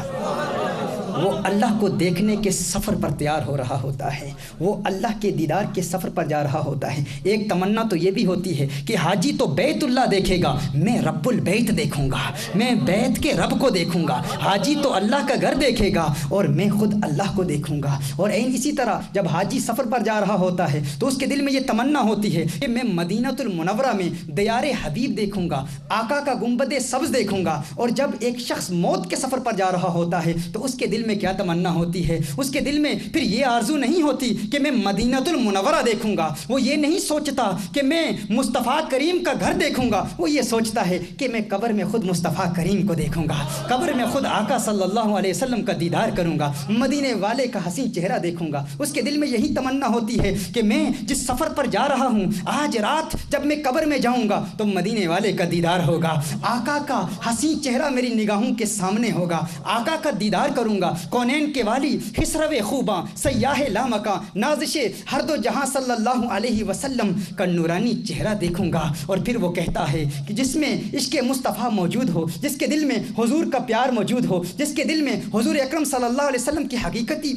Speaker 1: وہ اللہ کو دیکھنے کے سفر پر تیار ہو رہا ہوتا ہے، وہ اللہ کے دیدار کے سفر پر جا رہا ہوتا ہے۔ ایک تمنا تو یہ بھی ہوتی ہے کہ حاجی تو بیت اللہ دیکھے گا، میں رب البیت دیکھوں گا، میں بیت کے رب کو دیکھوں گا۔ حاجی تو اللہ کا گھر دیکھے گا اور میں خود اللہ کو دیکھوں گا۔ اور اسی طرح جب حاجی سفر پر جا رہا ہوتا ہے تو اس کے دل میں یہ تمنا ہوتی ہے کہ میں مدینۃ المنورہ میں دیار حبیب دیکھوں گا، آقا کا گنبد سبز دیکھوں گا۔ اور جب ایک شخص موت کے سفر پر جا رہا ہوتا ہے تو اس کے دل میں کیا تمنا ہوتی ہے؟ اس کے دل میں پھر یہ آرزو نہیں ہوتی کہ میں مدینۃ المنورہ دیکھوں گا، وہ یہ نہیں سوچتا کہ میں مصطفیٰ کریم کا گھر دیکھوں گا، وہ یہ سوچتا ہے کہ میں قبر میں خود مصطفیٰ کریم کو دیکھوں گا، قبر میں خود آقا صلی اللہ علیہ وسلم کا دیدار کروں گا، مدینے والے کا حسین چہرہ دیکھوں گا۔ اس کے دل میں یہی تمنا ہوتی ہے کہ میں جس سفر پر جا رہا ہوں، آج رات جب میں قبر میں جاؤں گا تو مدینے والے کا دیدار ہوگا، آقا کا حسین چہرہ میری نگاہوں کے سامنے ہوگا، آقا کا دیدار کروں گا۔ کونین کے والی، خسرو خوباں، سیاح لامکاں، نازش ہر دو جہاں صلی اللہ علیہ وسلم کا نورانی چہرہ دیکھوں گا۔ اور پھر وہ کہتا ہے کہ جس میں عشق مصطفیٰ موجود ہو، جس کے دل میں حضور کا پیار موجود ہو، جس کے دل میں حضور اکرم صلی اللہ علیہ وسلم کی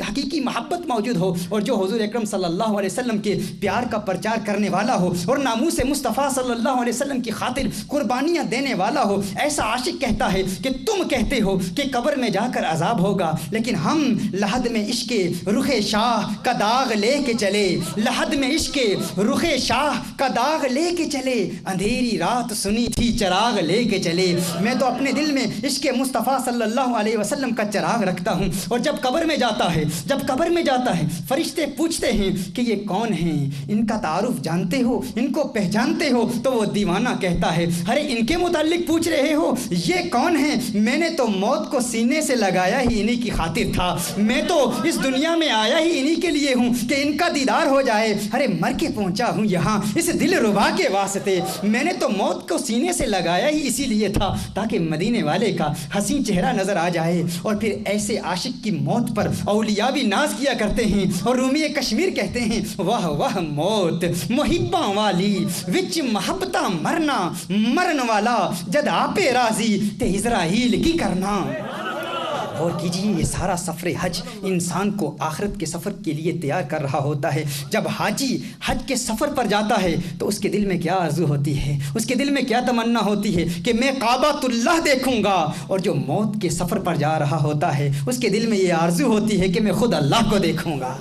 Speaker 1: حقیقی محبت موجود ہو، اور جو حضور اکرم صلی اللہ علیہ وسلم کے پیار کا پرچار کرنے والا ہو اور ناموس مصطفیٰ صلی اللہ علیہ وسلم کی خاطر قربانیاں دینے والا ہو، ایسا عاشق کہتا ہے کہ تم کہتے ہو کہ قبر میں جا کر عذاب ہوگا، لیکن ہم لحد میں عشق رخ شاہ کا داغ لے کے چلے، لحد میں عشق رخ شاہ کا داغ لے کے چلے، اندھیری رات سنی تھی چراغ لے کے چلے۔ میں تو اپنے دل میں عشق مصطفیٰ صلی اللہ علیہ وسلم کا چراغ رکھتا ہوں، اور جب قبر میں جاتا ہے فرشتے پوچھتے ہیں کہ یہ کون ہیں، ان کا تعارف جانتے ہو، ان کو پہچانتے ہو؟ تو وہ دیوانہ کہتا ہے ارے ان کے متعلق پوچھ رہے ہو، یہ کون ہیں؟ میں نے تو موت کو سینے سے لگایا ہی انہی کی خاطر تھا، میں تو اس دنیا میں آیا ہی انہی کے لیے ہوں کہ ان کا دیدار ہو جائے، ارے مر کے پہنچا ہوں یہاں اس دل ربا کے واسطے، میں نے تو موت کو سینے سے لگایا ہی اسی لیے تھا تاکہ مدینے والے کا حسین چہرہ نظر آ جائے۔ اور پھر ایسے عاشق کی موت پر اولیاء بھی ناز کیا کرتے ہیں، اور رومی کشمیر کہتے ہیں واہ واہ موت محباں والی وچ محبتاں مرنا، مرن والا جد آپے راضی تے اسرائیل کی کرنا۔ اور کیجیے یہ سارا سفر حج انسان کو آخرت کے سفر کے لیے تیار کر رہا ہوتا ہے۔ جب حاجی حج کے سفر پر جاتا ہے تو اس کے دل میں کیا آرزو ہوتی ہے، اس کے دل میں کیا تمنا ہوتی ہے کہ میں کعبۃ اللہ دیکھوں گا۔ اور جو موت کے سفر پر جا رہا ہوتا ہے اس کے دل میں یہ آرزو ہوتی ہے کہ میں خود اللہ کو دیکھوں گا۔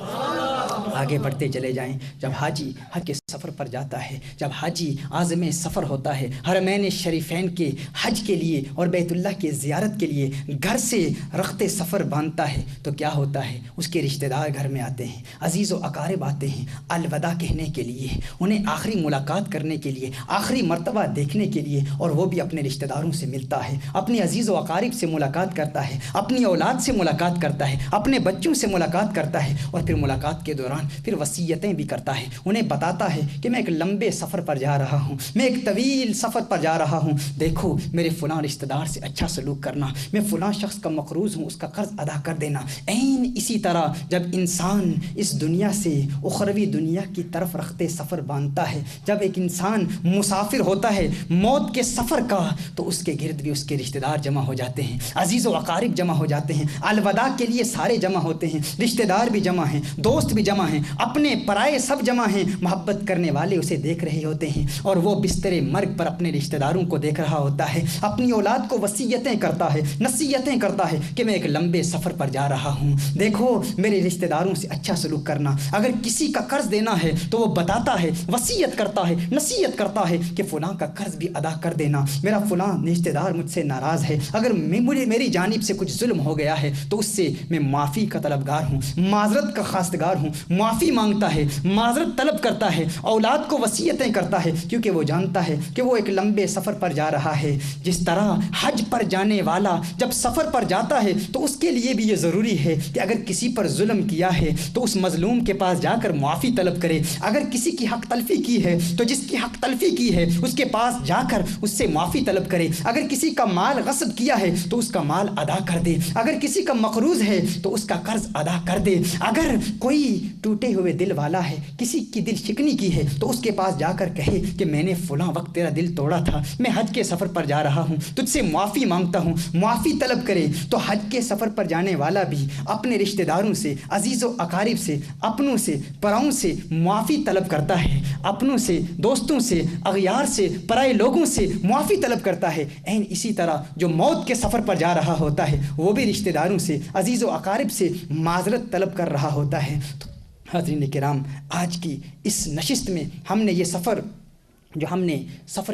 Speaker 1: آگے بڑھتے چلے جائیں، جب حاجی حج کے سفر پر جاتا ہے، جب حاجی عازم سفر ہوتا ہے حرمین شریفین کے حج کے لیے اور بیت اللہ کے زیارت کے لیے گھر سے رخت سفر باندھتا ہے، تو کیا ہوتا ہے؟ اس کے رشتہ دار گھر میں آتے ہیں، عزیز و اقارب آتے ہیں الوداع کہنے کے لیے، انہیں آخری ملاقات کرنے کے لیے، آخری مرتبہ دیکھنے کے لیے، اور وہ بھی اپنے رشتہ داروں سے ملتا ہے، اپنے عزیز و اقارب سے ملاقات کرتا ہے، اپنی اولاد سے ملاقات کرتا ہے، اپنے بچوں سے ملاقات کرتا ہے، اور پھر ملاقات کے دوران پھر وصیتیں بھی کرتا ہے، انہیں بتاتا ہے کہ میں ایک لمبے سفر پر جا رہا ہوں، میں ایک طویل سفر پر جا رہا ہوں، دیکھو میرے فلاں رشتہ دار سے اچھا سلوک کرنا، میں فلاں شخص کا مقروض ہوں، اس کا قرض ادا کر دینا۔ عین اسی طرح جب انسان اس دنیا سے اخروی دنیا کی طرف رخت سفر باندھتا ہے، جب ایک انسان مسافر ہوتا ہے موت کے سفر کا، تو اس کے گرد بھی اس کے رشتہ دار جمع ہو جاتے ہیں، عزیز و اقارب جمع ہو جاتے ہیں، الوداع کے لیے سارے جمع ہوتے ہیں، رشتہ دار بھی جمع ہیں، دوست بھی جمع ہیں، اپنے پرائے سب جمع ہیں، محبت کرنے والے اسے دیکھ رہے ہوتے ہیں، اور وہ بستر مرگ پر اپنے رشتہ داروں کو دیکھ رہا ہوتا ہے، اپنی اولاد کو وصیتیں کرتا ہے، نصیحتیں کرتا ہے کہ میں ایک لمبے سفر پر جا رہا ہوں، دیکھو میرے رشتہ داروں سے اچھا سلوک کرنا، اگر کسی کا قرض دینا ہے تو وہ بتاتا ہے، وصیت کرتا ہے، نصیحت کرتا ہے کہ فلاں کا قرض بھی ادا کر دینا، میرا فلاں رشتہ دار مجھ سے ناراض ہے، اگر میری جانب سے کچھ ظلم ہو گیا ہے تو اس سے میں معافی کا طلبگار ہوں، معذرت کا خواستگار ہوں، معافی مانگتا ہے، معذرت طلب کرتا ہے، اولاد کو وصیتیں کرتا ہے، کیونکہ وہ جانتا ہے کہ وہ ایک لمبے سفر پر جا رہا ہے۔ جس طرح حج پر جانے والا جب سفر پر جاتا ہے تو اس کے لیے بھی یہ ضروری ہے کہ اگر کسی پر ظلم کیا ہے تو اس مظلوم کے پاس جا کر معافی طلب کرے، اگر کسی کی حق تلفی کی ہے تو جس کی حق تلفی کی ہے اس کے پاس جا کر اس سے معافی طلب کرے، اگر کسی کا مال غصب کیا ہے تو اس کا مال ادا کر دے، اگر کسی کا مقروض ہے تو اس کا قرض ادا کر دے، اگر کوئی ٹوٹے ہوئے دل والا ہے، کسی کی دل شکنی کی ہے تو اس کے پاس جا کر کہے کہ میں نے فلاں وقت تیرا دل توڑا تھا، میں حج کے سفر پر جا رہا ہوں، تجھ سے معافی مانگتا ہوں، معافی طلب کرے، تو حج کے سفر پر جانے والا بھی اپنے رشتہ داروں سے، عزیز و اقارب سے، اپنوں سے، پراؤں سے معافی طلب کرتا ہے، اپنوں سے، دوستوں سے، اغیار سے، پرائے لوگوں سے معافی طلب کرتا ہے۔ این اسی طرح جو موت کے سفر پر جا رہا ہوتا ہے وہ بھی رشتہ داروں سے، عزیز و اقارب سے معذرت طلب کر رہا ہوتا ہے۔ تو حاضرین کرام، آج کی اس نشست میں ہم نے یہ سفر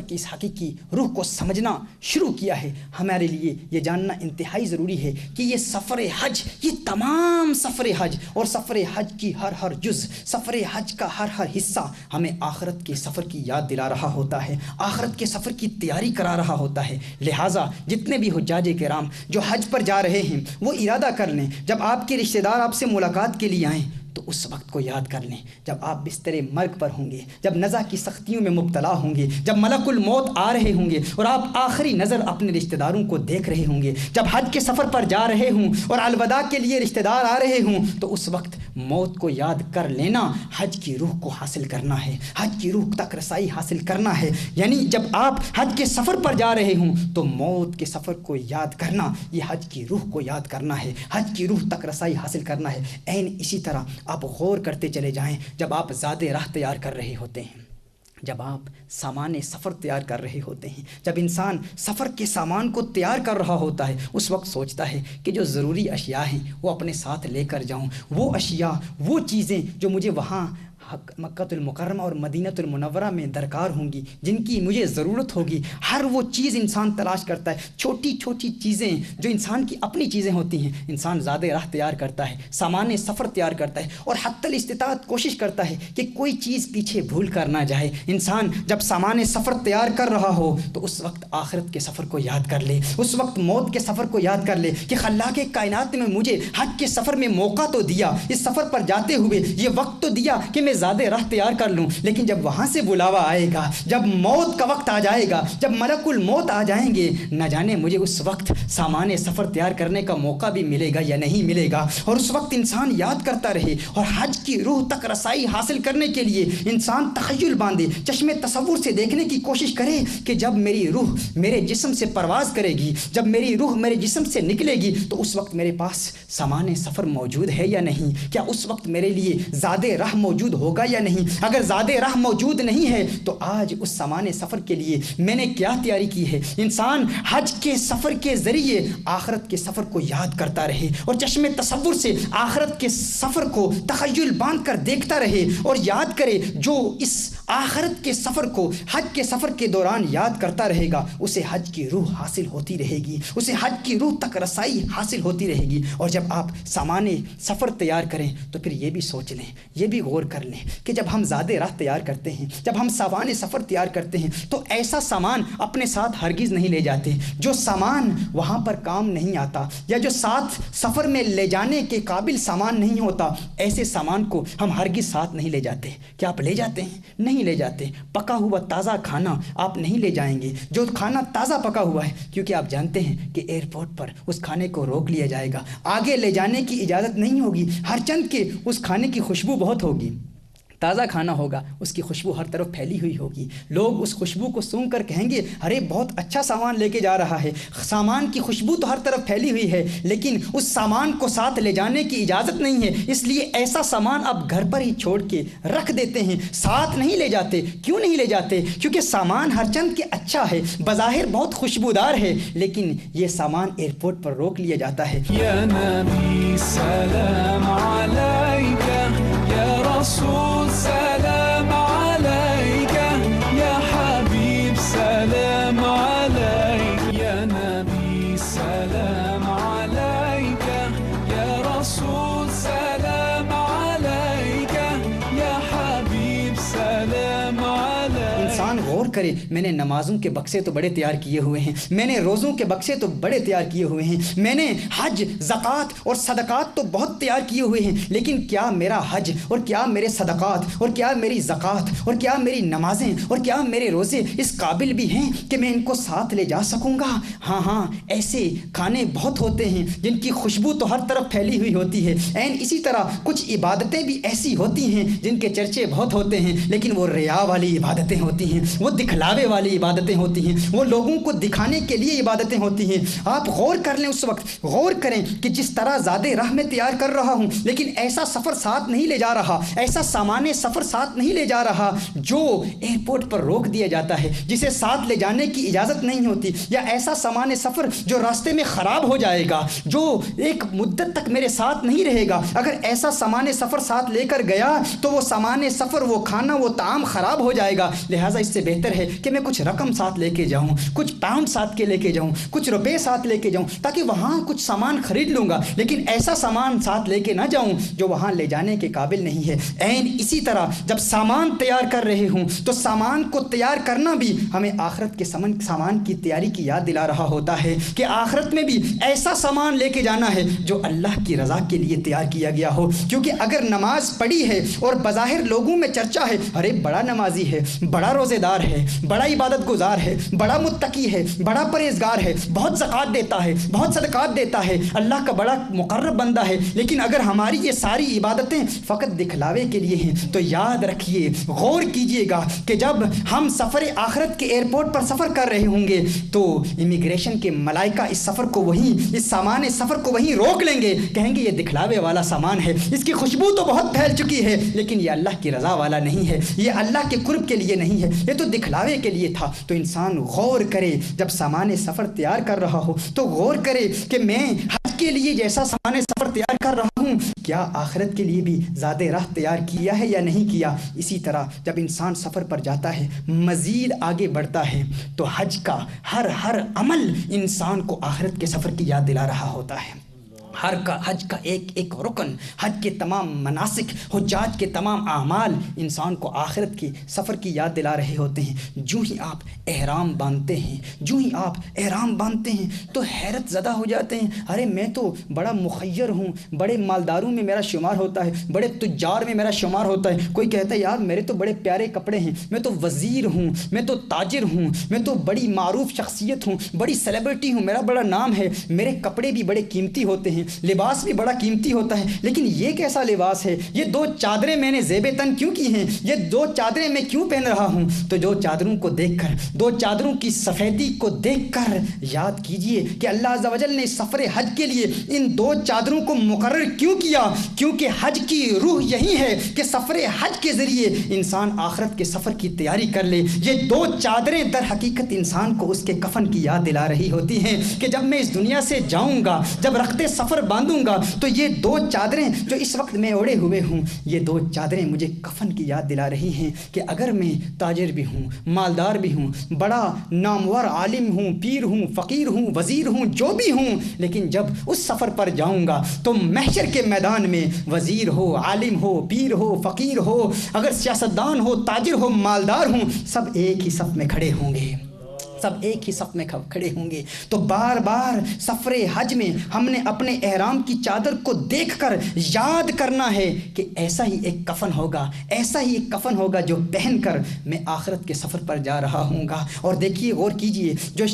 Speaker 1: کی اس حقیقی روح کو سمجھنا شروع کیا ہے۔ ہمارے لیے یہ جاننا انتہائی ضروری ہے کہ یہ سفر حج، یہ تمام سفر حج اور سفر حج کی ہر جز، سفر حج کا ہر حصہ ہمیں آخرت کے سفر کی یاد دلا رہا ہوتا ہے، آخرت کے سفر کی تیاری کرا رہا ہوتا ہے۔ لہٰذا جتنے بھی حجاج کرام جو حج پر جا رہے ہیں وہ ارادہ کر لیں، جب آپ کے رشتہ دار آپ سے ملاقات کے لیے آئیں تو اس وقت کو یاد کر لیں، جب آپ بستر مرگ پر ہوں گے، جب نزع کی سختیوں میں مبتلا ہوں گے، جب ملک الموت آ رہے ہوں گے اور آپ آخری نظر اپنے رشتہ داروں کو دیکھ رہے ہوں گے، جب حج کے سفر پر جا رہے ہوں اور الوداع کے لیے رشتہ دار آ رہے ہوں، تو اس وقت موت کو یاد کر لینا حج کی روح کو حاصل کرنا ہے، حج کی روح تک رسائی حاصل کرنا ہے۔ یعنی جب آپ حج کے سفر پر جا رہے ہوں تو موت کے سفر کو یاد کرنا، یہ حج کی روح کو یاد کرنا ہے، حج کی روح تک رسائی حاصل کرنا ہے۔ عین اسی طرح آپ غور کرتے چلے جائیں، جب آپ زاد راہ تیار کر رہے ہوتے ہیں، جب آپ سامان سفر تیار کر رہے ہوتے ہیں، جب انسان سفر کے سامان کو تیار کر رہا ہوتا ہے، اس وقت سوچتا ہے کہ جو ضروری اشیاء ہیں وہ اپنے ساتھ لے کر جاؤں، وہ اشیاء، وہ چیزیں جو مجھے وہاں مکہ المکرمہ اور مدینہ المنورہ میں درکار ہوں گی، جن کی مجھے ضرورت ہوگی، ہر وہ چیز انسان تلاش کرتا ہے، چھوٹی چھوٹی چیزیں جو انسان کی اپنی چیزیں ہوتی ہیں، انسان زاد راہ تیار کرتا ہے، سامان سفر تیار کرتا ہے، اور حتی الاستطاعت کوشش کرتا ہے کہ کوئی چیز پیچھے بھول کر نہ جائے۔ انسان جب سامان سفر تیار کر رہا ہو تو اس وقت آخرت کے سفر کو یاد کر لے، اس وقت موت کے سفر کو یاد کر لے کہ خلاق کائنات میں مجھے حج کے سفر میں موقع تو دیا، اس سفر پر جاتے ہوئے یہ وقت تو دیا کہ میں زاد راہ تیار کر لوں، لیکن جب وہاں سے بلاوا آئے گا، جب موت کا وقت آ جائے گا، جب ملک الموت آ جائیں گے، نہ جانے مجھے اس وقت سامان سفر تیار کرنے کا موقع بھی ملے گا یا نہیں ملے گا۔ اور اس وقت انسان یاد کرتا رہے اور حج کی روح تک رسائی حاصل کرنے کے لیے انسان تخیل باندھے، چشم تصور سے دیکھنے کی کوشش کرے کہ جب میری روح میرے جسم سے پرواز کرے گی، جب میری روح میرے جسم سے نکلے گی تو اس وقت میرے پاس سامان سفر موجود ہے یا نہیں، کیا اس وقت میرے لیے زاد راہ موجود ہوگا یا نہیں۔ اگر زاد راہ موجود نہیں ہے تو آج اس سامان سفر کے لیے میں نے کیا تیاری کی ہے۔ انسان حج کے سفر کے ذریعے آخرت کے سفر کو یاد کرتا رہے اور چشم تصور سے آخرت کے سفر کو تخیل باندھ کر دیکھتا رہے اور یاد کرے جو اس آخرت کے سفر کو حج کے سفر کے دوران یاد کرتا رہے گا، اسے حج کی روح حاصل ہوتی رہے گی، اسے حج کی روح تک رسائی حاصل ہوتی رہے گی۔ اور جب آپ سامان سفر تیار کریں تو پھر یہ بھی سوچ لیں، یہ بھی غور کر لیں کہ جب ہم زاد راہ تیار کرتے ہیں، جب ہم سامان سفر تیار کرتے ہیں تو ایسا سامان اپنے ساتھ ہرگز نہیں لے جاتے جو سامان وہاں پر کام نہیں آتا، یا جو ساتھ سفر میں لے جانے کے قابل سامان نہیں ہوتا، ایسے سامان کو ہم ہرگز ساتھ نہیں لے جاتے۔ کیا آپ لے جاتے ہیں؟ نہیں لے جاتے۔ پکا ہوا تازہ کھانا آپ نہیں لے جائیں گے، جو کھانا تازہ پکا ہوا ہے، کیونکہ آپ جانتے ہیں کہ ایئرپورٹ پر اس کھانے کو روک لیا جائے گا، آگے لے جانے کی اجازت نہیں ہوگی، ہر چند کے اس کھانے کی خوشبو بہت ہوگی، تازہ کھانا ہوگا، اس کی خوشبو ہر طرف پھیلی ہوئی ہوگی، لوگ اس خوشبو کو سونگھ کر کہیں گے ارے بہت اچھا سامان لے کے جا رہا ہے۔ سامان کی خوشبو تو ہر طرف پھیلی ہوئی ہے، لیکن اس سامان کو ساتھ لے جانے کی اجازت نہیں ہے، اس لیے ایسا سامان آپ گھر پر ہی چھوڑ کے رکھ دیتے ہیں، ساتھ نہیں لے جاتے۔ کیوں نہیں لے جاتے؟ کیونکہ سامان ہر چند کے اچھا ہے، بظاہر بہت خوشبودار ہے، لیکن یہ سامان ایئرپورٹ پر روک لیا جاتا ہے۔
Speaker 2: یا نبی سلام علیکہ، یا رسول سلام علیکہ، یا حبیب سلام علیکہ، یا نبی سلام علیکہ، یا رسول سلام علیکہ، یا حبیب سلام علیکہ۔
Speaker 1: انسان غور کرے، میں نے نمازوں کے بکسے تو بڑے تیار کیے ہوئے ہیں، میں نے روزوں کے بکسے تو بڑے تیار کیے ہوئے ہیں، میں نے حج، زکوٰۃ اور صدقات تو بہت تیار کیے ہوئے ہیں، لیکن کیا میرا حج اور کیا میرے صدقات اور کیا میری زکوٰۃ اور کیا میری نمازیں اور کیا میرے روزے اس قابل بھی ہیں کہ میں ان کو ساتھ لے جا سکوں گا؟ ہاں، ایسے کھانے بہت ہوتے ہیں جن کی خوشبو تو ہر طرف پھیلی ہوئی ہوتی ہے۔ اسی طرح کچھ عبادتیں بھی ایسی ہوتی ہیں جن کے چرچے بہت ہوتے ہیں، لیکن وہ ریا والی عبادتیں ہوتی ہیں، وہ دکھلاوے والی عبادتیں ہوتی ہیں، وہ لوگوں کو دکھانے کے لیے عبادتیں ہوتی ہیں۔ آپ غور کر لیں، اس وقت غور کریں کہ جس طرح زاد راہ میں تیار کر رہا ہوں، لیکن ایسا سفر ساتھ نہیں لے جا رہا، ایسا سامان سفر ساتھ نہیں لے جا رہا جو ایئرپورٹ پر روک دیا جاتا ہے، جسے ساتھ لے جانے کی اجازت نہیں ہوتی، یا ایسا سامان سفر جو راستے میں خراب ہو جائے گا، جو ایک مدت تک میرے ساتھ نہیں رہے گا۔ اگر ایسا سامان سفر ساتھ لے کر گیا تو وہ سامان سفر، وہ کھانا، وہ طعام خراب ہو جائے گا، لہٰذا اس سے بہتر ہے کہ میں کچھ رقم ساتھ لے کے جاؤں، کچھ پاؤنڈ ساتھ کے لے کے جاؤں، کچھ روپے ساتھ لے کے جاؤں، تاکہ وہاں کچھ سامان خرید لوں گا، لیکن ایسا سامان ساتھ لے کے نہ جاؤں جو وہاں لے جانے کے قابل نہیں ہے۔ اسی طرح جب سامان تیار کر رہے ہوں تو سامان کو تیار کرنا بھی ہمیں آخرت کے سامان کی تیاری کی یاد دلا رہا ہوتا ہے کہ آخرت میں بھی ایسا سامان لے کے جانا ہے جو اللہ کی رضا کے لیے تیار کیا گیا ہو۔ کیونکہ اگر نماز پڑھی ہے اور بظاہر لوگوں میں چرچا ہے ارے بڑا نمازی ہے، بڑا روزے دار ہے، بڑا عبادت گزار ہے، بڑا متقی ہے، بڑا پرہیزگار ہے، بہت زکوٰۃ دیتا ہے، بہت صدقات دیتا ہے، اللہ کا بڑا مقرب بندہ ہے، لیکن اگر ہماری یہ ساری عبادتیں فقط دکھلاوے کے لیے ہیں تو یاد رکھیے، غور کیجئے گا کہ جب ہم سفر آخرت کے ایئرپورٹ پر سفر کر رہے ہوں گے تو امیگریشن کے ملائکہ اس سفر کو وہیں، اس سامان سفر کو وہیں روک لیں گے، کہیں گے یہ دکھلاوے والا سامان ہے، اس کی خوشبو تو بہت پھیل چکی ہے، لیکن یہ اللہ کی رضا والا نہیں ہے، یہ اللہ کے قرب کے لیے نہیں ہے، یہ تو دکھلاوے کے لیے تھا۔ تو انسان غور کرے، جب سامان سفر تیار کر رہا ہو تو غور کرے کہ میں حج کے لیے جیسا سامان سفر تیار کر رہا ہوں، کیا آخرت کے لیے بھی زاد راہ تیار کیا ہے یا نہیں کیا؟ اسی طرح جب انسان سفر پر جاتا ہے، مزید آگے بڑھتا ہے، تو حج کا ہر عمل انسان کو آخرت کے سفر کی یاد دلا رہا ہوتا ہے۔ حج کا ایک رکن، حج کے تمام مناسک، حجاج کے تمام اعمال انسان کو آخرت کی سفر کی یاد دلا رہے ہوتے ہیں۔ جو ہی آپ احرام باندھتے ہیں تو حیرت زدہ ہو جاتے ہیں، ارے میں تو بڑا مخیر ہوں، بڑے مالداروں میں میرا شمار ہوتا ہے، بڑے تجار میں میرا شمار ہوتا ہے۔ کوئی کہتا ہے یار میرے تو بڑے پیارے کپڑے ہیں، میں تو وزیر ہوں، میں تو تاجر ہوں، میں تو بڑی معروف شخصیت ہوں، بڑی سیلیبریٹی ہوں، میرا بڑا نام ہے، میرے کپڑے بھی بڑے قیمتی ہوتے ہیں، لباس بھی بڑا قیمتی ہوتا ہے، لیکن یہ کیسا لباس ہے؟ یہ 2 چادریں میں نے زیب تن کیوں کی ہیں؟ یہ 2 چادریں میں کیوں پہن رہا ہوں؟ تو 2 چادروں کو دیکھ کر، 2 چادروں کی سفیدی کو دیکھ کر یاد کیجئے کہ اللہ عز و جل نے سفر حج کے لیے ان 2 چادروں کو مقرر کیوں کیا؟ کیونکہ حج کی روح یہی ہے کہ سفر حج کے ذریعے انسان آخرت کے سفر کی تیاری کر لے۔ یہ 2 چادریں در حقیقت انسان کو اس کے کفن کی یاد دلا رہی ہوتی ہیں کہ جب میں اس دنیا سے جاؤں گا، جب رخت سفر سفر باندھوں گا تو یہ 2 چادریں جو اس وقت میں اوڑے ہوئے ہوں، یہ 2 چادریں مجھے کفن کی یاد دلا رہی ہیں کہ اگر میں تاجر بھی ہوں، مالدار بھی ہوں، بڑا نامور عالم ہوں، پیر ہوں، فقیر ہوں، وزیر ہوں، جو بھی ہوں، لیکن جب اس سفر پر جاؤں گا تو محشر کے میدان میں وزیر ہو، عالم ہو، پیر ہو، فقیر ہو، اگر سیاستدان ہو، تاجر ہو، مالدار ہوں، سب ایک ہی صف میں کھڑے ہوں گے، سب ایک ہی صف میں کھڑے ہوں گے۔ تو بار بار سفر حج میں ہم نے اپنے احرام کی چادر کو دیکھ کر یاد کرنا ہے کہ ایسا ہی ایک کفن ہوگا، ایسا ہی ایک کفن ہوگا جو پہن کر میں آخرت کے سفر پر جا رہا ہوں گا۔ اور دیکھیے، غور کیجئے، جو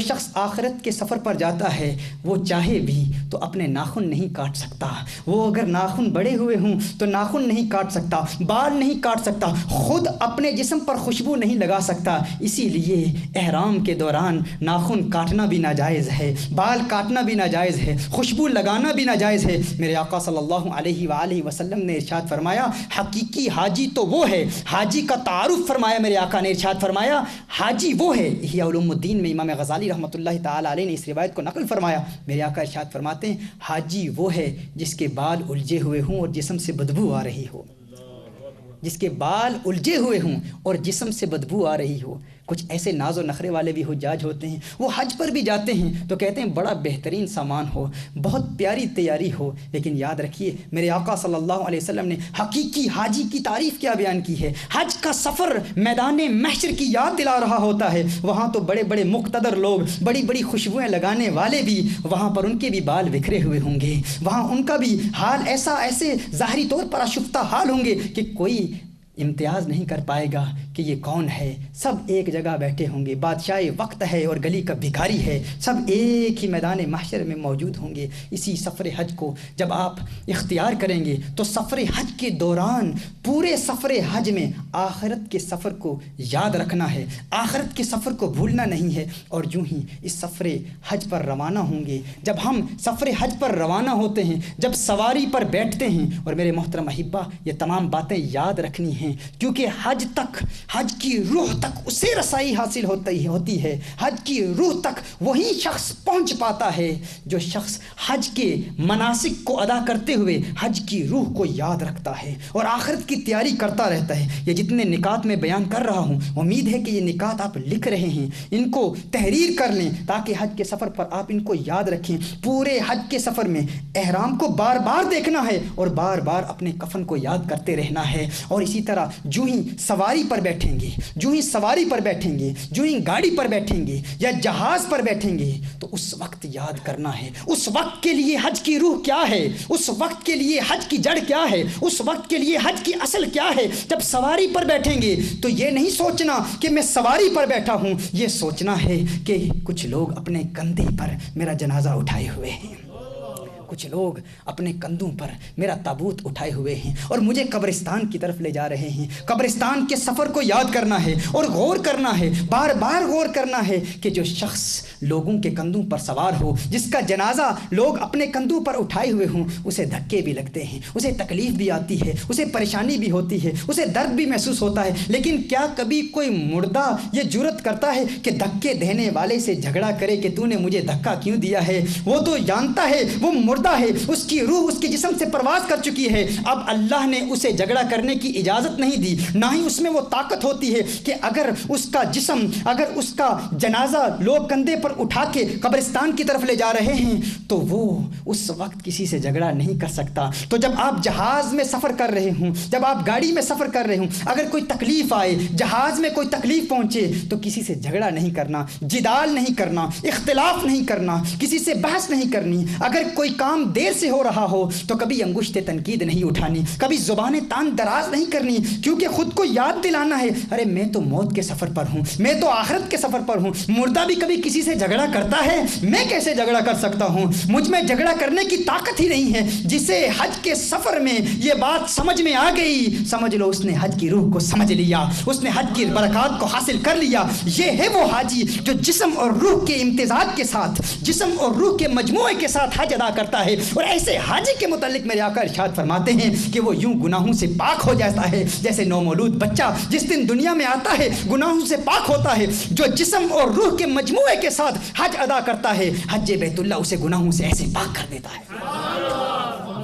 Speaker 1: شخص آخرت کے سفر پر جاتا ہے وہ چاہے بھی تو اپنے ناخن نہیں کاٹ سکتا، وہ اگر ناخن بڑے ہوئے ہوں تو ناخن نہیں کاٹ سکتا، بال نہیں کاٹ سکتا، خود اپنے جسم پر خوشبو نہیں لگا سکتا۔ اسی لیے احرام کے دوران ناخن کاٹنا بھی ناجائز ہے، بال کاٹنا بھی ناجائز ہے، خوشبو لگانا بھی ناجائز ہے۔ میرے آقا صلی اللہ علیہ وآلہ وسلم نے ارشاد فرمایا، حقیقی حاجی تو وہ ہے، حاجی کا تعارف فرمایا میرے آقا نے، ارشاد فرمایا حاجی وہ ہے۔ احیاء علوم الدین میں امام غزالی رحمۃ اللہ تعالی علیہ نے اس روایت کو نقل فرمایا، میرے آقا ارشاد فرماتے ہیں حاجی وہ ہے جس کے بال الجھے ہوئے ہوں اور جسم سے بدبو آ رہی ہو، جس کے بال الجھے ہوئے ہوں اور جسم سے بدبو آ رہی ہو۔ کچھ ایسے ناز و نخرے والے بھی حجاج ہوتے ہیں، وہ حج پر بھی جاتے ہیں تو کہتے ہیں بڑا بہترین سامان ہو، بہت پیاری تیاری ہو، لیکن یاد رکھیے میرے آقا صلی اللہ علیہ وسلم نے حقیقی حاجی کی تعریف کیا بیان کی ہے۔ حج کا سفر میدان محشر کی یاد دلا رہا ہوتا ہے، وہاں تو بڑے بڑے مقتدر لوگ، بڑی بڑی خوشبوئیں لگانے والے بھی وہاں پر ان کے بھی بال بکھرے ہوئے ہوں گے، وہاں ان کا بھی حال ایسے ظاہری طور پر آشفتہ حال ہوں گے کہ کوئی امتیاز نہیں کر پائے گا کہ یہ کون ہے۔ سب ایک جگہ بیٹھے ہوں گے، بادشاہ وقت ہے اور گلی کا بھکاری ہے، سب ایک ہی میدان محشر میں موجود ہوں گے۔ اسی سفر حج کو جب آپ اختیار کریں گے تو سفر حج کے دوران پورے سفر حج میں آخرت کے سفر کو یاد رکھنا ہے، آخرت کے سفر کو بھولنا نہیں ہے۔ اور جو ہی اس سفر حج پر روانہ ہوں گے، جب ہم سفر حج پر روانہ ہوتے ہیں، جب سواری پر بیٹھتے ہیں، اور میرے محترم احبہ یہ تمام باتیں یاد رکھنی ہیں، کیونکہ حج کی روح تک اسے رسائی حاصل ہوتی ہے، حج کی روح تک وہی شخص پہنچ پاتا ہے جو شخص حج کے مناسک کو ادا کرتے ہوئے حج کی روح کو یاد رکھتا ہے اور آخرت کی تیاری کرتا رہتا ہے۔ یہ جتنے نکات میں بیان کر رہا ہوں، امید ہے کہ یہ نکات آپ لکھ رہے ہیں، ان کو تحریر کر لیں تاکہ حج کے سفر پر آپ ان کو یاد رکھیں۔ پورے حج کے سفر میں احرام کو بار بار دیکھنا ہے اور بار بار اپنے کفن کو یاد کرتے رہنا ہے۔ اور اسی طرح جو ہی سواری پر بیٹھیں گے، جو ہی گاڑی پر بیٹھیں گے یا جہاز پر بیٹھیں گے تو اس وقت یاد کرنا ہے اس وقت کے لیے حج کی روح کیا ہے، اس وقت کے لیے حج کی جڑ کیا ہے، اس وقت کے لیے حج کی اصل کیا ہے۔ جب سواری پر بیٹھیں گے تو یہ نہیں سوچنا کہ میں سواری پر بیٹھا ہوں، یہ سوچنا ہے کہ کچھ لوگ اپنے کندھے پر میرا جنازہ اٹھائے ہوئے ہیں، کچھ لوگ اپنے کندھوں پر میرا تابوت اٹھائے ہوئے ہیں اور مجھے قبرستان کی طرف لے جا رہے ہیں۔ قبرستان کے سفر کو یاد کرنا ہے اور غور کرنا ہے، بار بار غور کرنا ہے کہ جو شخص لوگوں کے کندھوں پر سوار ہو، جس کا جنازہ لوگ اپنے کندھوں پر اٹھائے ہوئے ہوں، اسے دھکے بھی لگتے ہیں، اسے تکلیف بھی آتی ہے، اسے پریشانی بھی ہوتی ہے، اسے درد بھی محسوس ہوتا ہے، لیکن کیا کبھی کوئی مردہ یہ جرت کرتا ہے کہ دھکے دینے والے سے جھگڑا کرے کہ تو نے مجھے دھکا کیوں دیا ہے؟ وہ تو جانتا ہے وہ مردہ ہے، اس کی روح اس کے جسم سے پرواز کر چکی ہے، اب اللہ نے اسے جھگڑا کرنے کی اجازت نہیں دی، نہ ہی اس میں وہ طاقت ہوتی ہے کہ اگر اس کا جسم، اگر اس کا جنازہ لوگ کندھے پر اٹھا کے قبرستان کی طرف لے جا رہے ہیں تو وہ اس وقت کسی سے جھگڑا نہیں کر سکتا۔ تو جب آپ جہاز میں سفر کر رہے ہوں، جب آپ گاڑی میں سفر کر رہے ہوں، اگر کوئی تکلیف آئے، جہاز میں کوئی تکلیف پہنچے تو کسی سے جھگڑا نہیں کرنا، جدال نہیں کرنا، اختلاف نہیں کرنا، کسی سے بحث نہیں کرنی۔ اگر کوئی کام دیر سے ہو رہا ہو تو کبھی انگشت تنقید نہیں اٹھانی، کبھی زبان تان دراز نہیں کرنی، کیونکہ خود کو یاد دلانا ہے ارے میں تو موت کے سفر پر ہوں، میں تو آخرت کے سفر پر ہوں۔ مردہ بھی کبھی کسی سے جھگڑا کرتا ہے، میں کیسے جھگڑا کر سکتا ہوں؟ مجھ میں جھگڑا کرنے کی طاقت ہی نہیں ہے۔ جسے حج کے سفر میں یہ بات سمجھ میں آ گئی، سمجھ لو اس نے حج کی روح کو سمجھ لیا، اس نے حج کی برکات کو حاصل کر لیا۔ یہ ہے وہ حاجی جو جسم اور روح کے امتزاج کے ساتھ، جسم اور روح کے مجموعے کے ساتھ حج ادا کرتا کرتا ہے. اور ایسے حاجی کے متعلق میرے آقا ارشاد فرماتے ہیں کہ وہ یوں گناہوں سے پاک ہو جاتا ہے جیسے نومولود بچہ جس دن دنیا میں آتا ہے گناہوں سے پاک ہوتا ہے. جو جسم اور روح کے مجموعے کے ساتھ حج ادا کرتا ہے, حج بیت اللہ اسے گناہوں سے ایسے پاک کر دیتا ہے.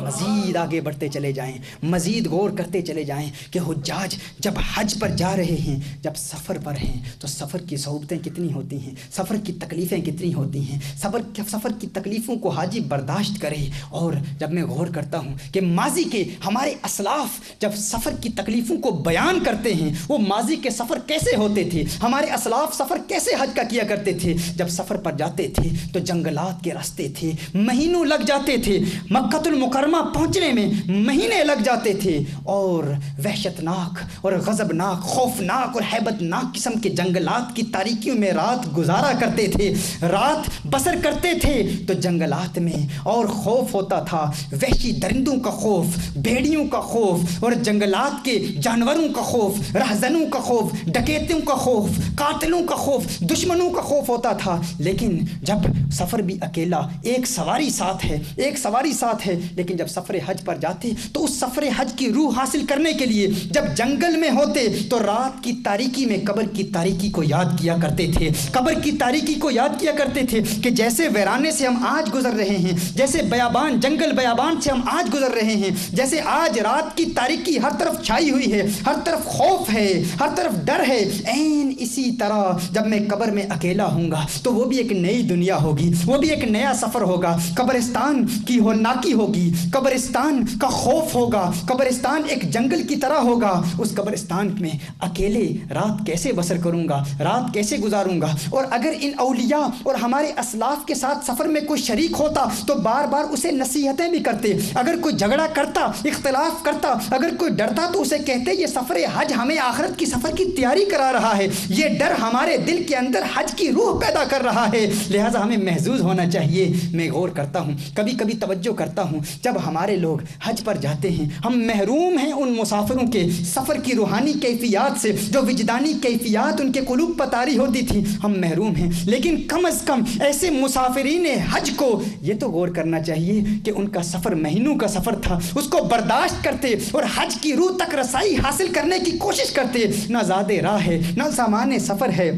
Speaker 1: مزید آگے بڑھتے چلے جائیں, مزید غور کرتے چلے جائیں کہ حجاج جب حج پر جا رہے ہیں, جب سفر پر ہیں, تو سفر کی صعوبتیں کتنی ہوتی ہیں, سفر کی تکلیفیں کتنی ہوتی ہیں. سفر کی تکلیفوں کو حاجی برداشت کرے. اور جب میں غور کرتا ہوں کہ ماضی کے ہمارے اسلاف جب سفر کی تکلیفوں کو بیان کرتے ہیں, وہ ماضی کے سفر کیسے ہوتے تھے, ہمارے اسلاف سفر کیسے حج کا کیا کرتے تھے. جب سفر پر جاتے تھے تو جنگلات کے راستے تھے, مہینوں لگ جاتے تھے, مکہ المکرمہ پہنچنے میں مہینے لگ جاتے تھے, اور وحشتناک اور غضبناک, خوفناک اور ہیبتناک قسم کے جنگلات کی تاریکیوں میں رات گزارا کرتے تھے, رات بسر کرتے تھے. تو جنگلات میں اور خوف ہوتا تھا, وحشی درندوں کا خوف, بھیڑیوں کا خوف, اور جنگلات کے جانوروں کا خوف, رہزنوں کا خوف, ڈکیتوں کا خوف, قاتلوں کا خوف, دشمنوں کا خوف ہوتا تھا. لیکن جب سفر بھی اکیلا, ایک سواری ساتھ ہے, لیکن جب سفر حج پر جاتے تو اس سفر حج کی روح حاصل کرنے کے لیے جب جنگل میں ہوتے تو رات کی تاریکی میں قبر کی تاریکی کو یاد کیا کرتے تھے, قبر کی تاریکی کو یاد کیا کرتے تھے کہ جیسے ویرانے سے ہم آج گزر رہے ہیں, جیسے بیابان, جنگل بیابان سے ہم آج گزر رہے ہیں, جیسے آج رات کی تاریکی ہر طرف چھائی ہوئی ہے, ہر طرف خوف ہے, ہر طرف ڈر ہے, این اسی طرح جب میں قبر میں اکیلا ہوں گا تو وہ بھی ایک نئی دنیا ہوگی, وہ بھی ایک نیا سفر ہوگا. قبرستان کی ہولناکی ہوگی, قبرستان کا خوف ہوگا, قبرستان ایک جنگل کی طرح ہوگا. اس قبرستان میں اکیلے رات کیسے بسر کروں گا, رات کیسے گزاروں گا. اور اگر ان اولیاء اور ہمارے اسلاف کے ساتھ سفر میں کوئی شریک ہوتا تو بار بار اسے نصیحتیں بھی کرتے, اگر کوئی جھگڑا کرتا, اختلاف کرتا, اگر کوئی ڈرتا تو اسے کہتے یہ سفر حج ہمیں آخرت کی سفر کی تیاری کرا رہا ہے, یہ ڈر ہمارے دل کے اندر حج کی روح پیدا کر رہا ہے, لہٰذا ہمیں محظوظ ہونا چاہیے. میں غور کرتا ہوں, کبھی کبھی توجہ کرتا ہوں, جب ہمارے لوگ حج پر جاتے ہیں ہم محروم ہیں ان مسافروں کے سفر کی روحانی کیفیات سے, جو وجدانی کیفیات ان کے قلوب پر طاری ہوتی تھی, ہم محروم ہیں. لیکن کم از کم ایسے مسافرین حج کو یہ تو غور کرنا چاہیے کہ ان کا سفر مہینوں کا سفر تھا, اس کو برداشت کرتے اور حج کی روح تک رسائی حاصل کرنے کی کوشش کرتے. نہ زیادہ راہ ہے, نہ سامان سفر ہے,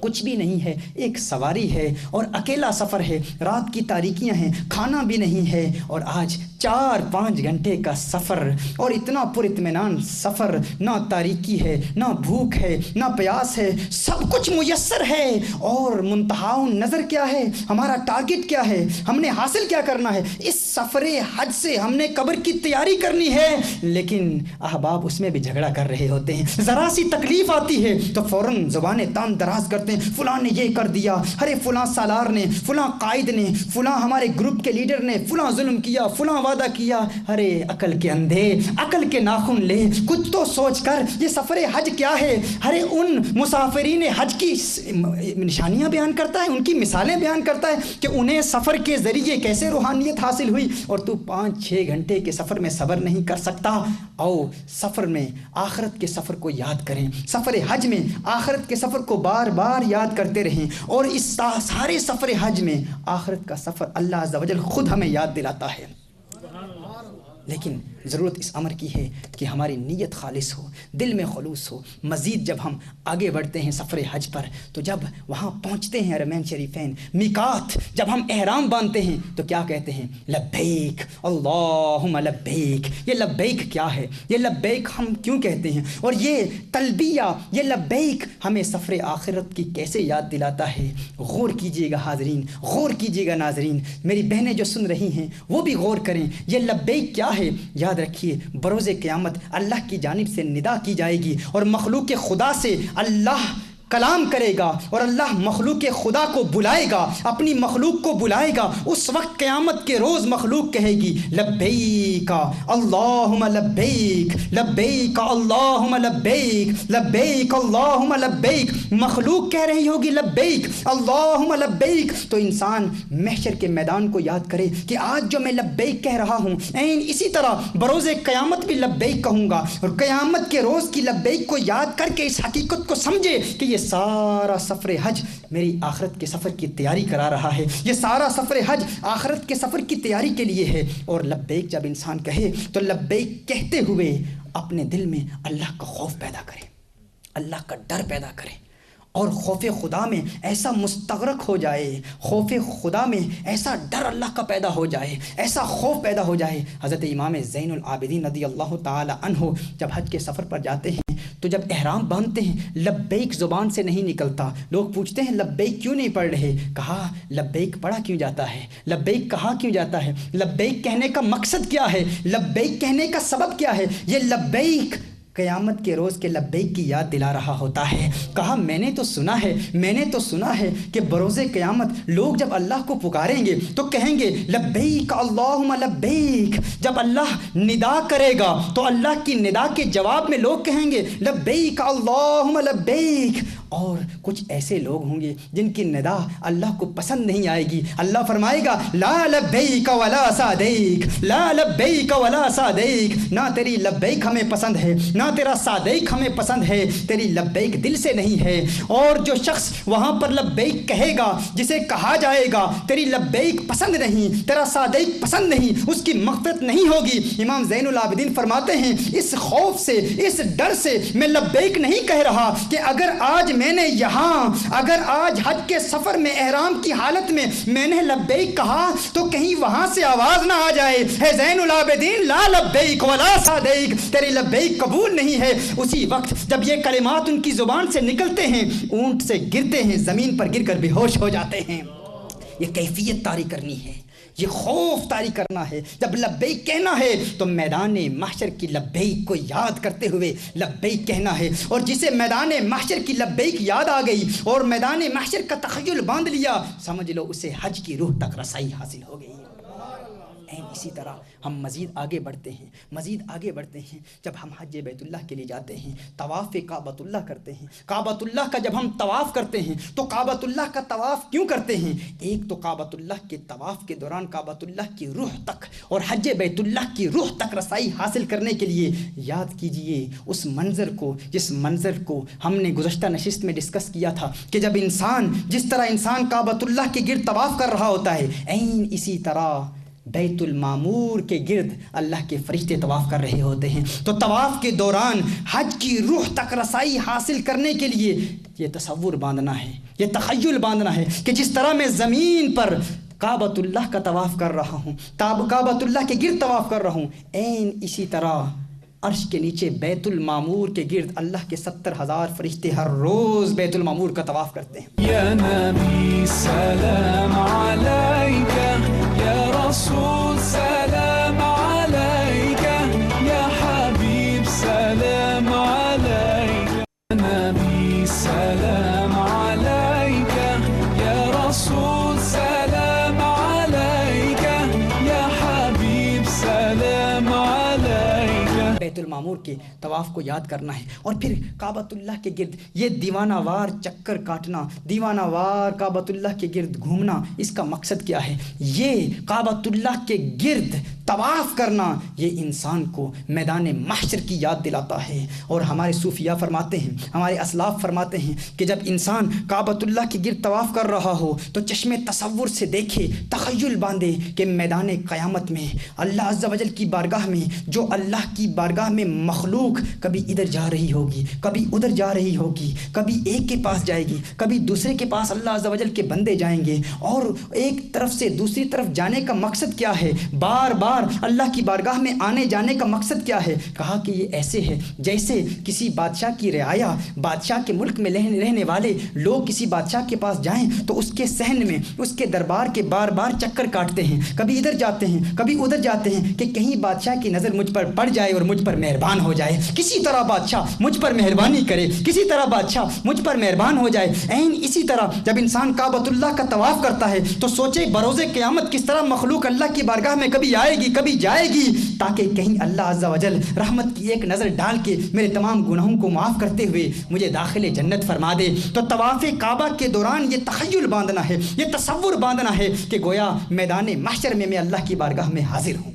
Speaker 1: کچھ بھی نہیں ہے, ایک سواری ہے اور اکیلا سفر ہے, رات کی تاریکیاں ہیں, کھانا بھی نہیں ہے, اور آج 4-5 گھنٹے کا سفر اور اتنا پر اطمینان سفر, نہ تاریکی ہے, نہ بھوک ہے, نہ پیاس ہے, سب کچھ میسر ہے. اور منتہا نظر کیا ہے, ہمارا ٹارگٹ کیا ہے, ہم نے حاصل کیا کرنا ہے, اس سفر حج سے ہم نے قبر کی تیاری کرنی ہے. لیکن احباب اس میں بھی جھگڑا کر رہے ہوتے ہیں, ذرا سی تکلیف آتی ہے تو فوراً زبانیں تان دراز کرتے ہیں, فلاں نے یہ کر دیا, ارے فلاں سالار نے, فلاں قائد نے, فلاں ہمارے گروپ کے لیڈر نے فلاں ظلم کیا, فلاں وعدہ کیا. ارے عقل کے اندھے, عقل کے ناخن لے, کچھ تو سوچ کر یہ سفر حج کیا ہے. ارے ان مسافرین حج کی نشانیاں بیان کرتا ہے, ان کی مثالیں بیان کرتا ہے کہ انہیں سفر کے ذریعے کیسے روحانیت حاصل ہوئی, اور تو 5-6 گھنٹے کے سفر میں صبر نہیں کر سکتا. آؤ سفر میں آخرت کے سفر کو یاد کریں, سفر حج میں آخرت کے سفر کو بار بار یاد کرتے رہیں, اور اس سارے سفر حج میں آخرت کا سفر اللہ عز و جل خود ہمیں یاد دلاتا ہے. لیکن ضرورت اس امر کی ہے کہ ہماری نیت خالص ہو, دل میں خلوص ہو. مزید جب ہم آگے بڑھتے ہیں سفر حج پر تو جب وہاں پہنچتے ہیں حرمین شریفین, میقات, جب ہم احرام باندھتے ہیں تو کیا کہتے ہیں, لبیک اللہم لبیک. یہ لبیک کیا ہے, یہ لبیک ہم کیوں کہتے ہیں, اور یہ تلبیہ, یہ لبیک ہمیں سفر آخرت کی کیسے یاد دلاتا ہے. غور کیجئے گا حاضرین, غور کیجئے گا ناظرین, میری بہنیں جو سن رہی ہیں وہ بھی غور کریں. یہ لبیک کیا ہے, یاد رکھیے بروز قیامت اللہ کی جانب سے ندا کی جائے گی, اور مخلوق خدا سے اللہ کلام کرے گا, اور اللہ مخلوق خدا کو بلائے گا, اپنی مخلوق کو بلائے گا. اس وقت قیامت کے روز مخلوق کہے گی لبیک اللہم لبیک, لبیک اللہم لبیک, لبیک اللہم لبیک. مخلوق کہہ رہی ہوگی لبیک اللہم لبیک, تو انسان محشر کے میدان کو یاد کرے کہ آج جو میں لبیک کہہ رہا ہوں این اسی طرح بروز قیامت بھی لبیک کہوں گا. اور قیامت کے روز کی لبیک کو یاد کر کے اس حقیقت کو سمجھے کہ یہ سارا سفر حج میری آخرت کے سفر کی تیاری کرا رہا ہے، یہ سارا سفر حج آخرت کے سفر کی تیاری کے لیے ہے۔ اور لبیک جب انسان کہے تو لبیک کہتے ہوئے اپنے دل میں اللہ کا خوف پیدا کرے، اللہ کا ڈر پیدا کرے، اور خوف خدا میں ایسا مستغرق ہو جائے، خوف خدا میں ایسا ڈر اللہ کا پیدا ہو جائے، ایسا خوف پیدا ہو جائے۔ حضرت امام زین العابدین رضی اللہ تعالی عنہ جب حج کے سفر پر جاتے ہیں تو جب احرام باندھتے ہیں لبیک زبان سے نہیں نکلتا۔ لوگ پوچھتے ہیں لبیک کیوں نہیں پڑھ رہے؟ کہا لبیک پڑھا کیوں جاتا ہے، لبیک کہا کیوں جاتا ہے، لبیک کہنے کا مقصد کیا ہے، لبیک کہنے کا سبب کیا ہے؟ یہ لبیک قیامت کے روز کے لبیک کی یاد دلا رہا ہوتا ہے۔ کہا میں نے تو سنا ہے کہ بروز قیامت لوگ جب اللہ کو پکاریں گے تو کہیں گے لبیک اللہم لبیک۔ جب اللہ ندا کرے گا تو اللہ کی ندا کے جواب میں لوگ کہیں گے لبیک اللہم لبیک۔ اور کچھ ایسے لوگ ہوں گے جن کی ندا اللہ کو پسند نہیں آئے گی، اللہ فرمائے گا لا لبیک ولا صادیک، لا لبیک ولا صادیک، نہ تیری لبیک ہمیں پسند ہے نہ تیرا صادیک ہمیں پسند ہے، تیری لبیک دل سے نہیں ہے۔ اور جو شخص وہاں پر لبیک کہے گا، جسے کہا جائے گا تیری لبیک پسند نہیں، تیرا صادیک پسند نہیں، اس کی مغفرت نہیں ہوگی۔ امام زین العابدین فرماتے ہیں اس خوف سے، اس ڈر سے میں لبیک نہیں کہہ رہا کہ اگر آج میں نے اگر آج حج کے سفر میں احرام کی حالت میں میں نے لبیک کہا تو کہیں وہاں سے آواز نہ آ جائے ہے زین العابدین لا لبیک ولا صادیک، تیری لبیک قبول نہیں ہے۔ اسی وقت جب یہ کلمات ان کی زبان سے نکلتے ہیں اونٹ سے گرتے ہیں، زمین پر گر کر بے ہوش ہو جاتے ہیں۔ یہ کیفیت طاری کرنی ہے، یہ خوف طاری کرنا ہے۔ جب لبیک کہنا ہے تو میدان محشر کی لبیک کو یاد کرتے ہوئے لبیک کہنا ہے۔ اور جسے میدان محشر کی لبیک یاد آ گئی اور میدان محشر کا تخیل باندھ لیا، سمجھ لو اسے حج کی روح تک رسائی حاصل ہو گئی۔ اسی طرح ہم مزید آگے بڑھتے ہیں جب ہم حج بیت اللہ کے لیے جاتے ہیں، طواف کعبۃ اللہ کرتے ہیں۔ کعبۃ اللہ کا جب ہم طواف کرتے ہیں تو کعبۃ اللہ کا طواف کیوں کرتے ہیں؟ ایک تو کعبۃ اللہ کے طواف کے دوران کعبۃ اللہ کی روح تک اور حج بیت اللہ کی روح تک رسائی حاصل کرنے کے لیے یاد کیجئے اس منظر کو، جس منظر کو ہم نے گزشتہ نشست میں ڈسکس کیا تھا کہ جب جس طرح انسان کعبۃ اللہ کے گرد طواف کر رہا ہوتا ہے، عین اسی طرح بیت المعمور کے گرد اللہ کے فرشتے طواف کر رہے ہوتے ہیں۔ تو طواف کے دوران حج کی روح تک رسائی حاصل کرنے کے لیے یہ تصور باندھنا ہے، یہ تخیل باندھنا ہے کہ جس طرح میں زمین پر کعبۃ اللہ کا طواف کر رہا ہوں، کعبۃ اللہ کے گرد طواف کر رہا ہوں، عین اسی طرح عرش کے نیچے بیت المعمور کے گرد اللہ کے 70,000 فرشتے ہر روز بیت المعمور کا طواف کرتے ہیں۔
Speaker 2: یا نبی سلام علیکہ، یا رسول سلام علیکہ، یا حبیب سلام علیکہ، یا نبی سلام علیکہ، یا رسول سلام علیکہ، یا حبیب سلام علیکہ۔
Speaker 1: بیت المعمور کے طواف کو یاد کرنا ہے اور پھر کعبۃ اللہ کے گرد یہ دیوانہ وار چکر کاٹنا، دیوانہ وار کعبۃ اللہ کے گرد گھومنا، اس کا مقصد کیا ہے؟ یہ کعبۃ اللہ کے گرد طواف کرنا یہ انسان کو میدان محشر کی یاد دلاتا ہے۔ اور ہمارے صوفیاء فرماتے ہیں، ہمارے اسلاف فرماتے ہیں کہ جب انسان کعبۃ اللہ کے گرد طواف کر رہا ہو تو چشم تصور سے دیکھے، تخیل باندھے کہ میدان قیامت میں اللہ عز و جل کی بارگاہ میں، جو اللہ کی بارگاہ میں مخلوق کبھی ادھر جا رہی ہوگی، کبھی ادھر جا رہی ہوگی، کبھی ایک کے پاس جائے گی، کبھی دوسرے کے پاس اللہ عز و جل کے بندے جائیں گے، اور ایک طرف سے دوسری طرف جانے کا مقصد کیا ہے؟ بار بار اللہ کی بارگاہ میں آنے جانے کا مقصد کیا ہے؟ کہا کہ یہ ایسے ہے جیسے کسی بادشاہ کی رعایا، بادشاہ کے ملک میں رہنے والے لوگ کسی بادشاہ کے پاس جائیں تو اس کے صحن میں، اس کے دربار کے بار بار چکر کاٹتے ہیں، کبھی ادھر جاتے ہیں کبھی ادھر جاتے ہیں کہ کہیں بادشاہ کی نظر مجھ پر پڑ جائے اور مجھ پر مہربان ہو جائے، کسی طرح بادشاہ مجھ پر مہربانی کرے، کسی طرح بادشاہ مجھ پر مہربان ہو جائے۔ عین اسی طرح جب انسان کعبۃ اللہ کا طواف کرتا ہے تو سوچے بروز قیامت کس طرح مخلوق اللہ کی بارگاہ میں کبھی آئے گی کبھی جائے گی، تاکہ کہیں اللہ عز و جل رحمت کی ایک نظر ڈال کے میرے تمام گناہوں کو معاف کرتے ہوئے مجھے داخل جنت فرما دے۔ تو طواف کعبہ کے دوران یہ تخیل باندھنا ہے، یہ تصور باندھنا ہے کہ گویا میدان محشر میں اللہ کی بارگاہ میں حاضر ہوں۔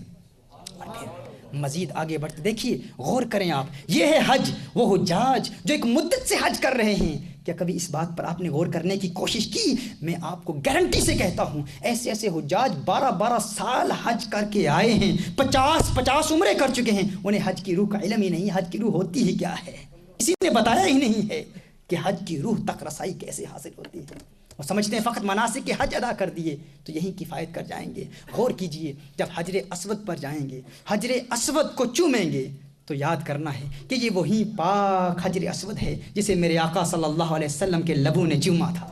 Speaker 1: اور پھر مزید آگے بڑھتے دیکھیے، غور کریں آپ، یہ ہے حج، وہ حجاج جو ایک مدت سے حج کر رہے ہیں، کیا کبھی اس بات پر آپ نے غور کرنے کی کوشش کی؟ میں آپ کو گارنٹی سے کہتا ہوں ایسے ایسے حجاج 12 سال حج کر کے آئے ہیں، 50 عمریں کر چکے ہیں، انہیں حج کی روح کا علم ہی نہیں، حج کی روح ہوتی ہی کیا ہے، کسی نے بتایا ہی نہیں ہے کہ حج کی روح تک رسائی کیسے حاصل ہوتی ہے، اور سمجھتے ہیں فقط مناسک کے حج ادا کر دیے تو یہی کفایت کر جائیں گے۔ غور کیجئے، جب حجر اسود پر جائیں گے، حجر اسود کو چومیں گے تو یاد کرنا ہے کہ یہ وہی پاک حجر اسود ہے جسے میرے آقا صلی اللہ علیہ وسلم کے لبوں نے چوما تھا،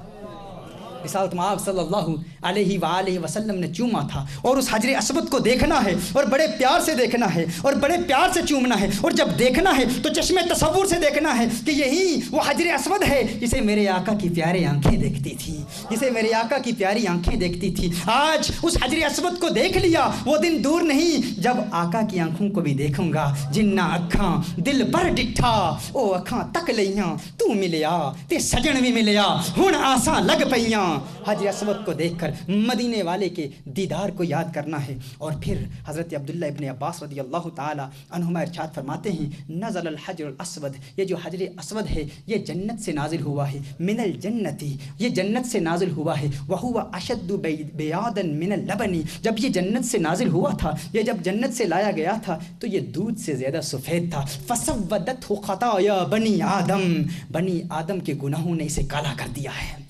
Speaker 1: رسالت مآب صلی اللہ علیہ وآلہ وسلم نے چوما تھا، اور اس حجر اسود کو دیکھنا ہے اور بڑے پیار سے دیکھنا ہے اور بڑے پیار سے چومنا ہے، اور جب دیکھنا ہے تو چشم تصور سے دیکھنا ہے کہ یہی وہ حجر اسود ہے جسے میرے آقا کی پیاری آنکھیں دیکھتی تھی، جسے میرے آقا کی پیاری آنکھیں دیکھتی تھی۔ آج اس حجر اسود کو دیکھ لیا، وہ دن دور نہیں جب آقا کی آنکھوں کو بھی دیکھوں گا۔ جنہ اکھاں دل بر ڈٹھا او اکھاں تک لیاں، تو ملیا تے سجن بھی ملیا، ہن آساں لگ پیاں۔ حجر اسود کو دیکھ کر مدینے والے کے دیدار کو یاد کرنا ہے۔ اور پھر حضرت عبداللہ ابن عباس رضی اللہ تعالی عنہما ارشاد فرماتے ہیں نزل الحجر الاسود، یہ جو حجر اسود ہے یہ جنت سے نازل ہوا ہے، من الجنتی، یہ جنت سے نازل ہوا ہے، وہو اشد بیاضا من اللبن، جب یہ جنت سے نازل ہوا تھا، یہ جب جنت سے لایا گیا تھا تو یہ دودھ سے زیادہ سفید تھا۔ فسودته خطایا بنی آدم، بنی آدم کے گناہوں نے اسے کالا کر دیا ہے،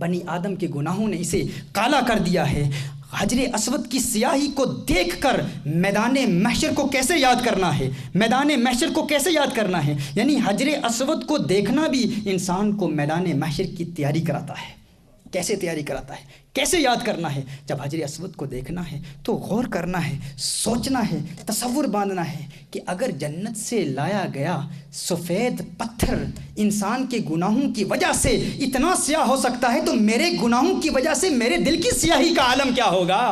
Speaker 1: بنی آدم کے گناہوں نے اسے کالا کر دیا ہے۔ حجر اسود کی سیاہی کو دیکھ کر میدان محشر کو کیسے یاد کرنا ہے، میدان محشر کو کیسے یاد کرنا ہے، یعنی حجر اسود کو دیکھنا بھی انسان کو میدان محشر کی تیاری کراتا ہے۔ کیسے تیاری کراتا ہے، کیسے یاد کرنا ہے؟ جب حجر اسود کو دیکھنا ہے تو غور کرنا ہے، سوچنا ہے، تصور باندھنا ہے کہ اگر جنت سے لایا گیا سفید پتھر انسان کے گناہوں کی وجہ سے اتنا سیاہ ہو سکتا ہے تو میرے گناہوں کی وجہ سے میرے دل کی سیاہی کا عالم کیا ہوگا،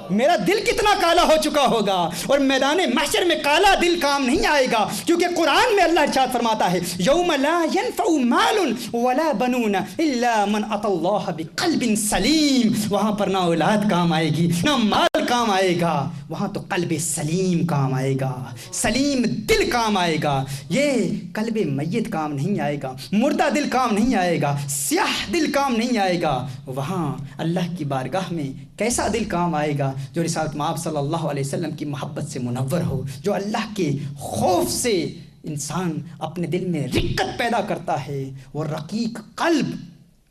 Speaker 1: میرا دل کتنا کالا ہو چکا ہوگا۔ اور میدان محشر میں کالا دل کام نہیں آئے گا، کیونکہ قرآن میں اللہ ارشاد فرماتا ہے یوم لا ينفع مال ولا بنون الا من اتى اللہ بقلب سلیم، وہاں پر نہ اولاد کام آئے گی نہ مال کام آئے گا، وہاں تو قلب سلیم کام آئے گا، سلیم دل کام آئے گا۔ یہ قلب میت کام نہیں آئے گا، مردہ دل کام نہیں آئے گا، سیاہ دل کام نہیں آئے گا۔ وہاں اللہ کی بارگاہ میں کیسا دل کام آئے گا؟ جو رسالت مآب صلی اللہ علیہ وسلم کی محبت سے منور ہو، جو اللہ کے خوف سے انسان اپنے دل میں رقت پیدا کرتا ہے، وہ رقیق قلب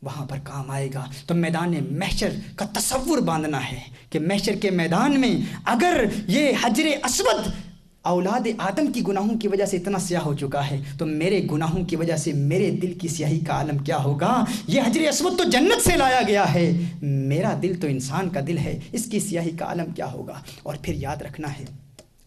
Speaker 1: وہاں پر کام آئے گا۔ تو میدان محشر کا تصور باندھنا ہے کہ محشر کے میدان میں اگر یہ حجر اسود اولاد آدم کی گناہوں کی وجہ سے اتنا سیاہ ہو چکا ہے تو میرے گناہوں کی وجہ سے میرے دل کی سیاہی کا عالم کیا ہوگا۔ یہ حجر اسود تو جنت سے لایا گیا ہے، میرا دل تو انسان کا دل ہے، اس کی سیاہی کا عالم کیا ہوگا۔ اور پھر یاد رکھنا ہے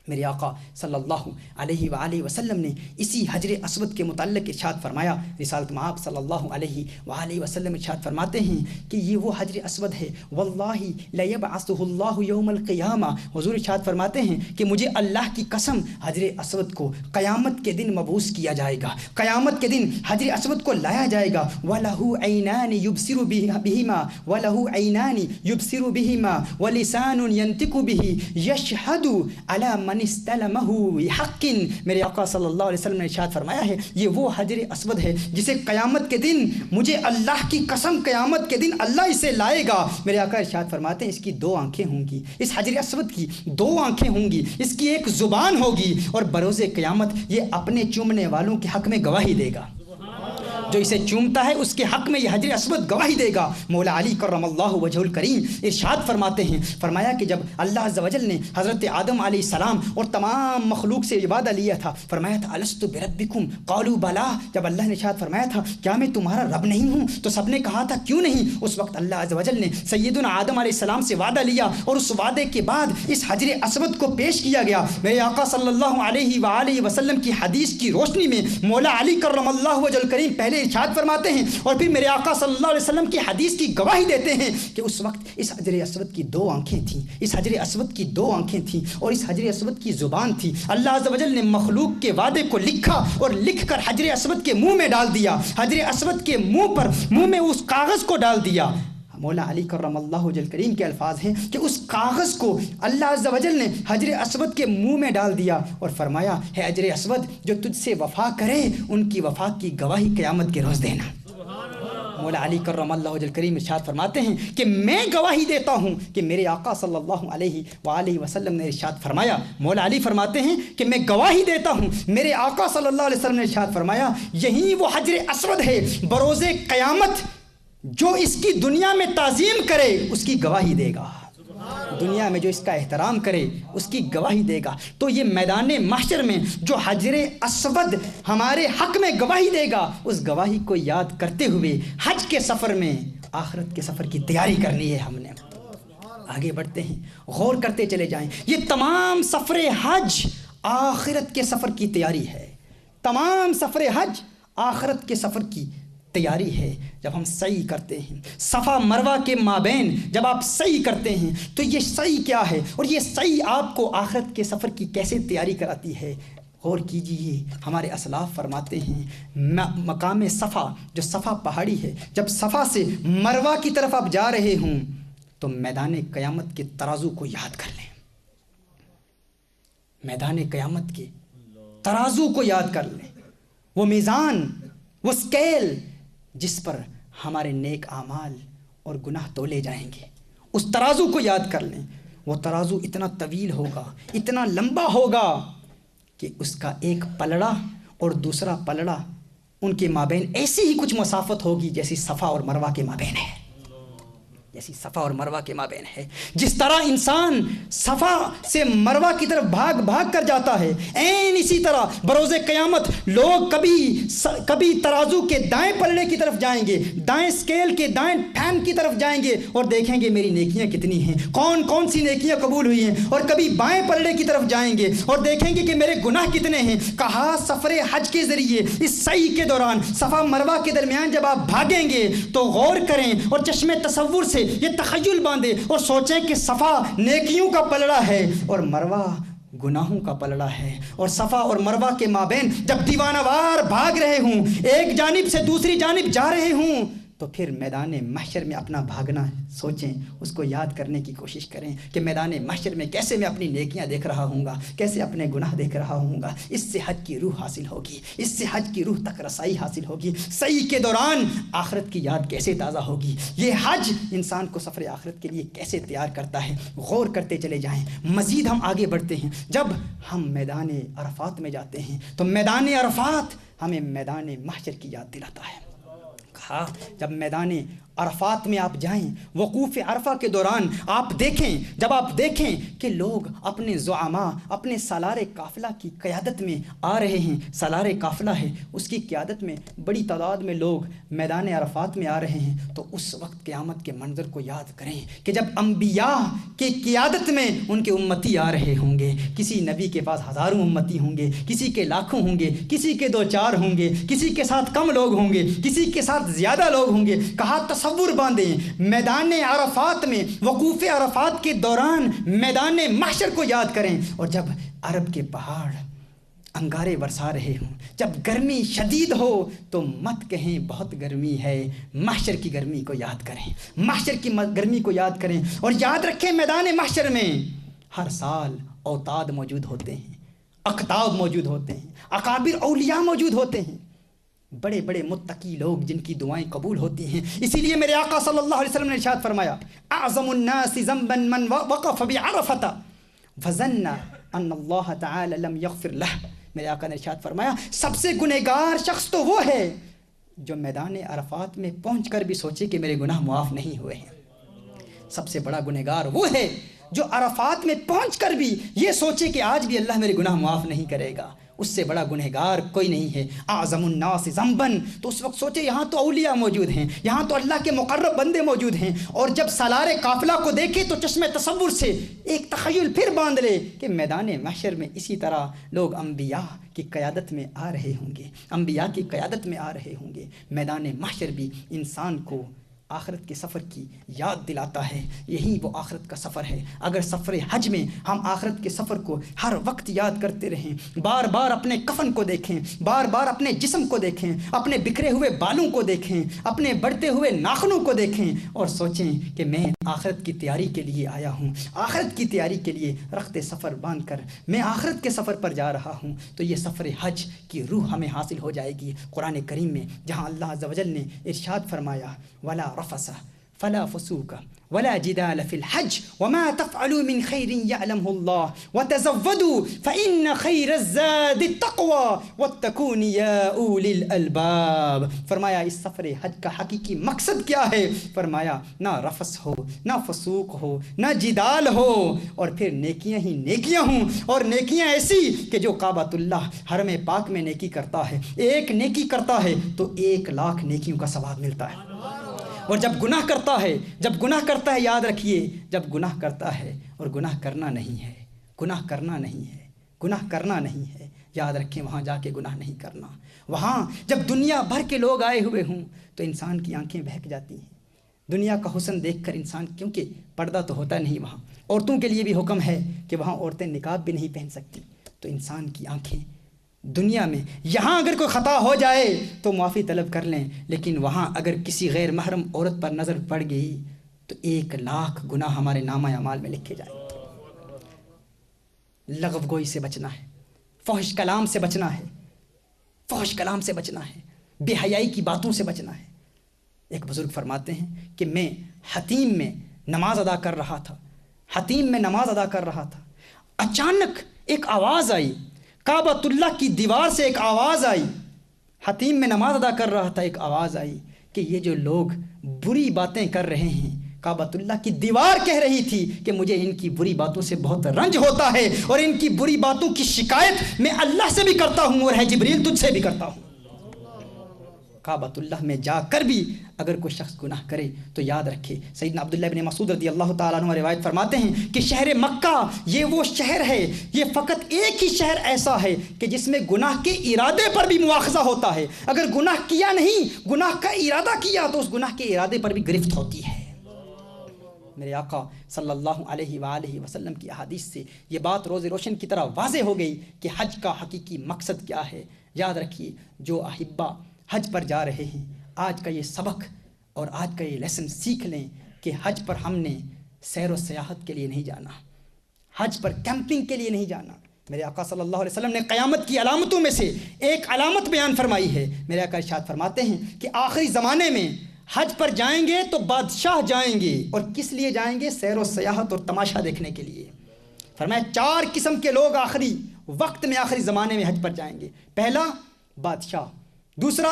Speaker 1: میرے آقا صلی اللہ علیہ وآلہ وسلم نے اسی حجر اسود کے متعلق ارشاد فرمایا، رسالت مآب صلی اللہ علیہ وآلہ وسلم ارشاد فرماتے ہیں کہ یہ وہ حجر اسود ہے واللہ لیبعثہ اللہ یوم القیامہ، حضور ارشاد فرماتے ہیں کہ مجھے اللہ کی قسم حجر اسود کو قیامت کے دن مبعوث کیا جائے گا، قیامت کے دن حجر اسود کو لایا جائے گا۔ وَلَهُ عَيْنَانِ يُبْصِرُ بِهِمَا وَلَهُ عَيْنَانِ يُبْصِرُ بِهِمَا وَلِسَانٌ يَنْطِقُ بِهِ يَشْهَدُ عَلَى مَنِ استلمہ بحق، میرے آقا صلی اللہ علیہ وسلم نے ارشاد فرمایا ہے یہ وہ حجر اسود ہے جسے قیامت کے دن مجھے اللہ کی قسم قیامت کے دن اللہ اسے لائے گا۔ میرے آقا ارشاد فرماتے ہیں اس کی 2 آنکھیں ہوں گی، اس حجر اسود کی 2 آنکھیں ہوں گی، اس کی ایک زبان ہوگی، اور بروز قیامت یہ اپنے چومنے والوں کے حق میں گواہی دے گا۔ جو اسے چومتا ہے اس کے حق میں یہ حجر اسود گواہی دے گا۔ مولا علی کرم اللہ وجہ الکریم ارشاد فرماتے ہیں، فرمایا کہ جب اللہ عز و جل نے حضرت آدم علیہ السلام اور تمام مخلوق سے وعدہ لیا تھا، فرمایا تھا الست بربکم قالوا بلا، جب اللہ نے ارشاد فرمایا تھا کیا میں تمہارا رب نہیں ہوں تو سب نے کہا تھا کیوں نہیں۔ اس وقت اللہ عز و جل نے سیدنا آدم علیہ السلام سے وعدہ لیا، اور اس وعدے کے بعد اس حجر اسود کو پیش کیا گیا۔ میرے آقا صلی اللہ علیہ وآلہ وسلم کی حدیث کی روشنی میں مولا علی کرم اللہ وجہ الکریم پہلے ارشاد فرماتے ہیں اور پھر میرے آقا صلی اللہ علیہ وسلم کی حدیث کی گواہی دیتے ہیں کہ اس وقت اس حجر اسود کی 2 آنکھیں تھیں، اس حجر اسود کی 2 آنکھیں تھیں، اور اس حجر اسود کی زبان تھی۔ اللہ عز و جل نے مخلوق کے وعدے کو لکھا اور لکھ کر حجر اسود کے منہ میں ڈال دیا، حجر اسود کے منہ میں اس کاغذ کو ڈال دیا۔ مولا علی کرم اللہ وجہ کریم کے الفاظ ہیں کہ اس کاغذ کو اللہ عز و جل نے حجر اسود کے منہ میں ڈال دیا اور فرمایا ہے حجر اسود جو تجھ سے وفا کرے ان کی وفا کی گواہی قیامت کے روز دینا۔ مولا علی کرم اللہ وجہ کریم ارشاد فرماتے ہیں کہ میں گواہی دیتا ہوں کہ میرے آقا صلی اللہ علیہ وآلہ وسلم نے ارشاد فرمایا، مولا علی فرماتے ہیں کہ میں گواہی دیتا ہوں میرے آقا صلی اللہ علیہ وسلم نے ارشاد فرمایا یہی وہ حجر اسود ہے بروز قیامت جو اس کی دنیا میں تعظیم کرے اس کی گواہی دے گا، دنیا میں جو اس کا احترام کرے اس کی گواہی دے گا۔ تو یہ میدان محشر میں جو حجر اسود ہمارے حق میں گواہی دے گا اس گواہی کو یاد کرتے ہوئے حج کے سفر میں آخرت کے سفر کی تیاری کرنی ہے۔ ہم نے آگے بڑھتے ہیں، غور کرتے چلے جائیں، یہ تمام سفر حج آخرت کے سفر کی تیاری ہے، تمام سفر حج آخرت کے سفر کی تیاری ہے۔ جب ہم سعی کرتے ہیں صفا مروہ کے مابین، جب آپ سعی کرتے ہیں تو یہ سعی کیا ہے اور یہ سعی آپ کو آخرت کے سفر کی کیسے تیاری کراتی ہے؟ غور کیجئے، ہمارے اسلاف فرماتے ہیں مقام صفا جو صفا پہاڑی ہے، جب صفا سے مروہ کی طرف آپ جا رہے ہوں تو میدان قیامت کے ترازو کو یاد کر لیں، میدان قیامت کے ترازو کو یاد کر لیں، وہ میزان، وہ اسکیل جس پر ہمارے نیک اعمال اور گناہ تولے جائیں گے، اس ترازو کو یاد کر لیں۔ وہ ترازو اتنا طویل ہوگا، اتنا لمبا ہوگا کہ اس کا ایک پلڑا اور دوسرا پلڑا ان کے مابین ایسی ہی کچھ مسافت ہوگی جیسی صفا اور مروہ کے مابین ہے، جیسی صفا اور مروہ کے مابین ہے۔ جس طرح انسان صفا سے مروہ کی طرف بھاگ بھاگ کر جاتا ہے، عین اسی طرح بروز قیامت لوگ کبھی ترازو کے دائیں پلڑے کی طرف جائیں گے، دائیں اسکیل کے دائیں ٹھان کی طرف جائیں گے اور دیکھیں گے میری نیکیاں کتنی ہیں، کون کون سی نیکیاں قبول ہوئی ہیں، اور کبھی بائیں پلڑے کی طرف جائیں گے اور دیکھیں گے کہ میرے گناہ کتنے ہیں۔ کہا سفر حج کے ذریعے اس سعی کے دوران صفا مروہ کے درمیان جب آپ بھاگیں گے تو غور کریں اور چشم تصور سے یہ تخیل باندھے اور سوچیں کہ صفا نیکیوں کا پلڑا ہے اور مروہ گناہوں کا پلڑا ہے، اور صفا اور مروہ کے مابین جب دیوانہ وار بھاگ رہے ہوں، ایک جانب سے دوسری جانب جا رہے ہوں، تو پھر میدان محشر میں اپنا بھاگنا سوچیں، اس کو یاد کرنے کی کوشش کریں کہ میدان محشر میں کیسے میں اپنی نیکیاں دیکھ رہا ہوں گا، کیسے اپنے گناہ دیکھ رہا ہوں گا۔ اس سے حج کی روح حاصل ہوگی، اس سے حج کی روح تک رسائی حاصل ہوگی۔ سعی کے دوران آخرت کی یاد کیسے تازہ ہوگی، یہ حج انسان کو سفر آخرت کے لیے کیسے تیار کرتا ہے۔ غور کرتے چلے جائیں، مزید ہم آگے بڑھتے ہیں۔ جب ہم میدان عرفات میں جاتے ہیں تو میدان عرفات ہمیں میدان محشر کی یاد دلاتا ہے۔ جب میدان عرفات میں آپ جائیں، وقوف عرفہ کے دوران آپ دیکھیں، جب آپ دیکھیں کہ لوگ اپنے زعماء، اپنے سالار قافلہ کی قیادت میں آ رہے ہیں، سالار قافلہ ہے اس کی قیادت میں بڑی تعداد میں لوگ میدان عرفات میں آ رہے ہیں، تو اس وقت قیامت کے منظر کو یاد کریں کہ جب انبیاء کی قیادت میں ان کے امتی آ رہے ہوں گے، کسی نبی کے پاس ہزاروں امتی ہوں گے، کسی کے لاکھوں ہوں گے، کسی کے 2-4 ہوں گے، کسی کے ساتھ کم لوگ ہوں گے، کسی کے ساتھ زیادہ لوگ ہوں گے۔ کہا تصور باندھیں میدان عرفات میں، وقوف عرفات کے دوران میدان محشر کو یاد کریں، اور جب عرب کے پہاڑ انگارے برسا رہے ہوں، جب گرمی شدید ہو تو مت کہیں بہت گرمی ہے، محشر کی گرمی کو یاد کریں، محشر کی گرمی کو یاد کریں، اور یاد رکھیں میدان محشر میں ہر سال اوتاد موجود ہوتے ہیں، اقطاب موجود ہوتے ہیں، اکابر اولیاء موجود ہوتے ہیں، بڑے بڑے متقی لوگ جن کی دعائیں قبول ہوتی ہیں۔ اسی لیے میرے آقا صلی اللہ علیہ وسلم نے ارشاد فرمایا اعظم الناس ذنبا من وقف بعرفۃ فظن ان اللہ تعالی لم یغفر له۔ میرے آقا نے ارشاد فرمایا سب سے گنہگار شخص تو وہ ہے جو میدان عرفات میں پہنچ کر بھی سوچے کہ میرے گناہ معاف نہیں ہوئے ہیں۔ سب سے بڑا گنہگار وہ ہے جو عرفات میں پہنچ کر بھی یہ سوچے کہ آج بھی اللہ میرے گناہ معاف نہیں کرے گا، اس سے بڑا گنہگار کوئی نہیں ہے۔ اعظم الناس ذنباً، تو اس وقت سوچے یہاں تو اولیاء موجود ہیں، یہاں تو اللہ کے مقرب بندے موجود ہیں، اور جب سالار قافلہ کو دیکھے تو چشم تصور سے ایک تخیل پھر باندھ لے کہ میدان محشر میں اسی طرح لوگ انبیاء کی قیادت میں آ رہے ہوں گے، انبیاء کی قیادت میں آ رہے ہوں گے۔ میدان محشر بھی انسان کو آخرت کے سفر کی یاد دلاتا ہے. یہی وہ آخرت کا سفر ہے. اگر سفر حج میں ہم آخرت کے سفر کو ہر وقت یاد کرتے رہیں، بار بار اپنے کفن کو دیکھیں، بار بار اپنے جسم کو دیکھیں، اپنے بکھرے ہوئے بالوں کو دیکھیں، اپنے بڑھتے ہوئے ناخنوں کو دیکھیں اور سوچیں کہ میں آخرت کی تیاری کے لیے آیا ہوں، آخرت کی تیاری کے لیے رخت سفر باندھ کر میں آخرت کے سفر پر جا رہا ہوں، تو یہ سفر حج کی روح ہمیں حاصل ہو جائے گی. قرآن کریم میں جہاں اللہ عز و جل نے ارشاد فرمایا وَلَا رَفَثَ فَلَا فُسُوقَ وَلَا جِدَالَ فِي الْحَجِّ وَمَا تَفْعَلُوا مِنْ خَيْرٍ يَعْلَمْهُ اللَّهُ وَتَزَوَّدُوا فَإِنَّ خَيْرَ الزَّادِ التَّقْوَىٰ وَاتَّقُونِ يَا أُولِي الْأَلْبَابِ. فرمایا اس سفر حج کا حقیقی مقصد کیا ہے؟ فرمایا نہ رفث ہو، نہ فسوق ہو، نہ جدال ہو، اور پھر نیکیاں ہی نیکیاں ہوں، اور نیکیاں ایسی کہ جو کعبۃ اللہ حرم پاک میں نیکی کرتا ہے، ایک نیکی کرتا ہے تو 1,00,000 نیکیوں کا ثواب ملتا ہے. اور جب گناہ کرتا ہے یاد رکھیے، جب گناہ کرتا ہے اور گناہ کرنا نہیں ہے، یاد رکھیں وہاں جا کے گناہ نہیں کرنا. وہاں جب دنیا بھر کے لوگ آئے ہوئے ہوں تو انسان کی آنکھیں بہک جاتی ہیں. دنیا کا حسن دیکھ کر انسان، کیونکہ پردہ تو ہوتا نہیں وہاں، عورتوں کے لیے بھی حکم ہے کہ وہاں عورتیں نقاب بھی نہیں پہن سکتی، تو انسان کی آنکھیں دنیا میں یہاں اگر کوئی خطا ہو جائے تو معافی طلب کر لیں، لیکن وہاں اگر کسی غیر محرم عورت پر نظر پڑ گئی تو 1,00,000 گناہ ہمارے نامہ اعمال میں لکھے جائیں. لغو گوئی سے بچنا ہے، فحش کلام سے بچنا ہے، بے حیائی کی باتوں سے بچنا ہے. ایک بزرگ فرماتے ہیں کہ میں حتیم میں نماز ادا کر رہا تھا، اچانک ایک آواز آئی، کعبۃ اللہ کی دیوار سے ایک آواز آئی. حتیم میں نماز ادا کر رہا تھا، ایک آواز آئی کہ یہ جو لوگ بری باتیں کر رہے ہیں، کعبۃ اللہ کی دیوار کہہ رہی تھی کہ مجھے ان کی بری باتوں سے بہت رنج ہوتا ہے، اور ان کی بری باتوں کی شکایت میں اللہ سے بھی کرتا ہوں اور ہے جبریل تجھ سے بھی کرتا ہوں. کعبۃ اللہ میں جا کر بھی اگر کوئی شخص گناہ کرے تو یاد رکھے، سیدنا عبداللہ بن مسعود رضی اللہ تعالیٰ عنہ روایت فرماتے ہیں کہ شہر مکہ یہ وہ شہر ہے، یہ فقط ایک ہی شہر ایسا ہے کہ جس میں گناہ کے ارادے پر بھی مواخذہ ہوتا ہے. اگر گناہ کیا نہیں، گناہ کا ارادہ کیا تو اس گناہ کے ارادے پر بھی گرفت ہوتی ہے. میرے آقا صلی اللہ علیہ وآلہ وسلم کی احادیث سے یہ بات روز روشن کی طرح واضح ہو گئی کہ حج کا حقیقی مقصد کیا ہے. یاد رکھیے، جو احبہ حج پر جا رہے ہیں، آج کا یہ سبق اور آج کا یہ لیسن سیکھ لیں کہ حج پر ہم نے سیر و سیاحت کے لیے نہیں جانا، حج پر کیمپنگ کے لیے نہیں جانا. میرے آقا صلی اللہ علیہ وسلم نے قیامت کی علامتوں میں سے ایک علامت بیان فرمائی ہے. میرے آقا ارشاد فرماتے ہیں کہ آخری زمانے میں حج پر جائیں گے تو بادشاہ جائیں گے، اور کس لیے جائیں گے؟ سیر و سیاحت اور تماشا دیکھنے کے لیے. فرمایا 4 قسم کے لوگ آخری وقت میں، آخری زمانے میں حج پر جائیں گے. پہلا بادشاہ، دوسرا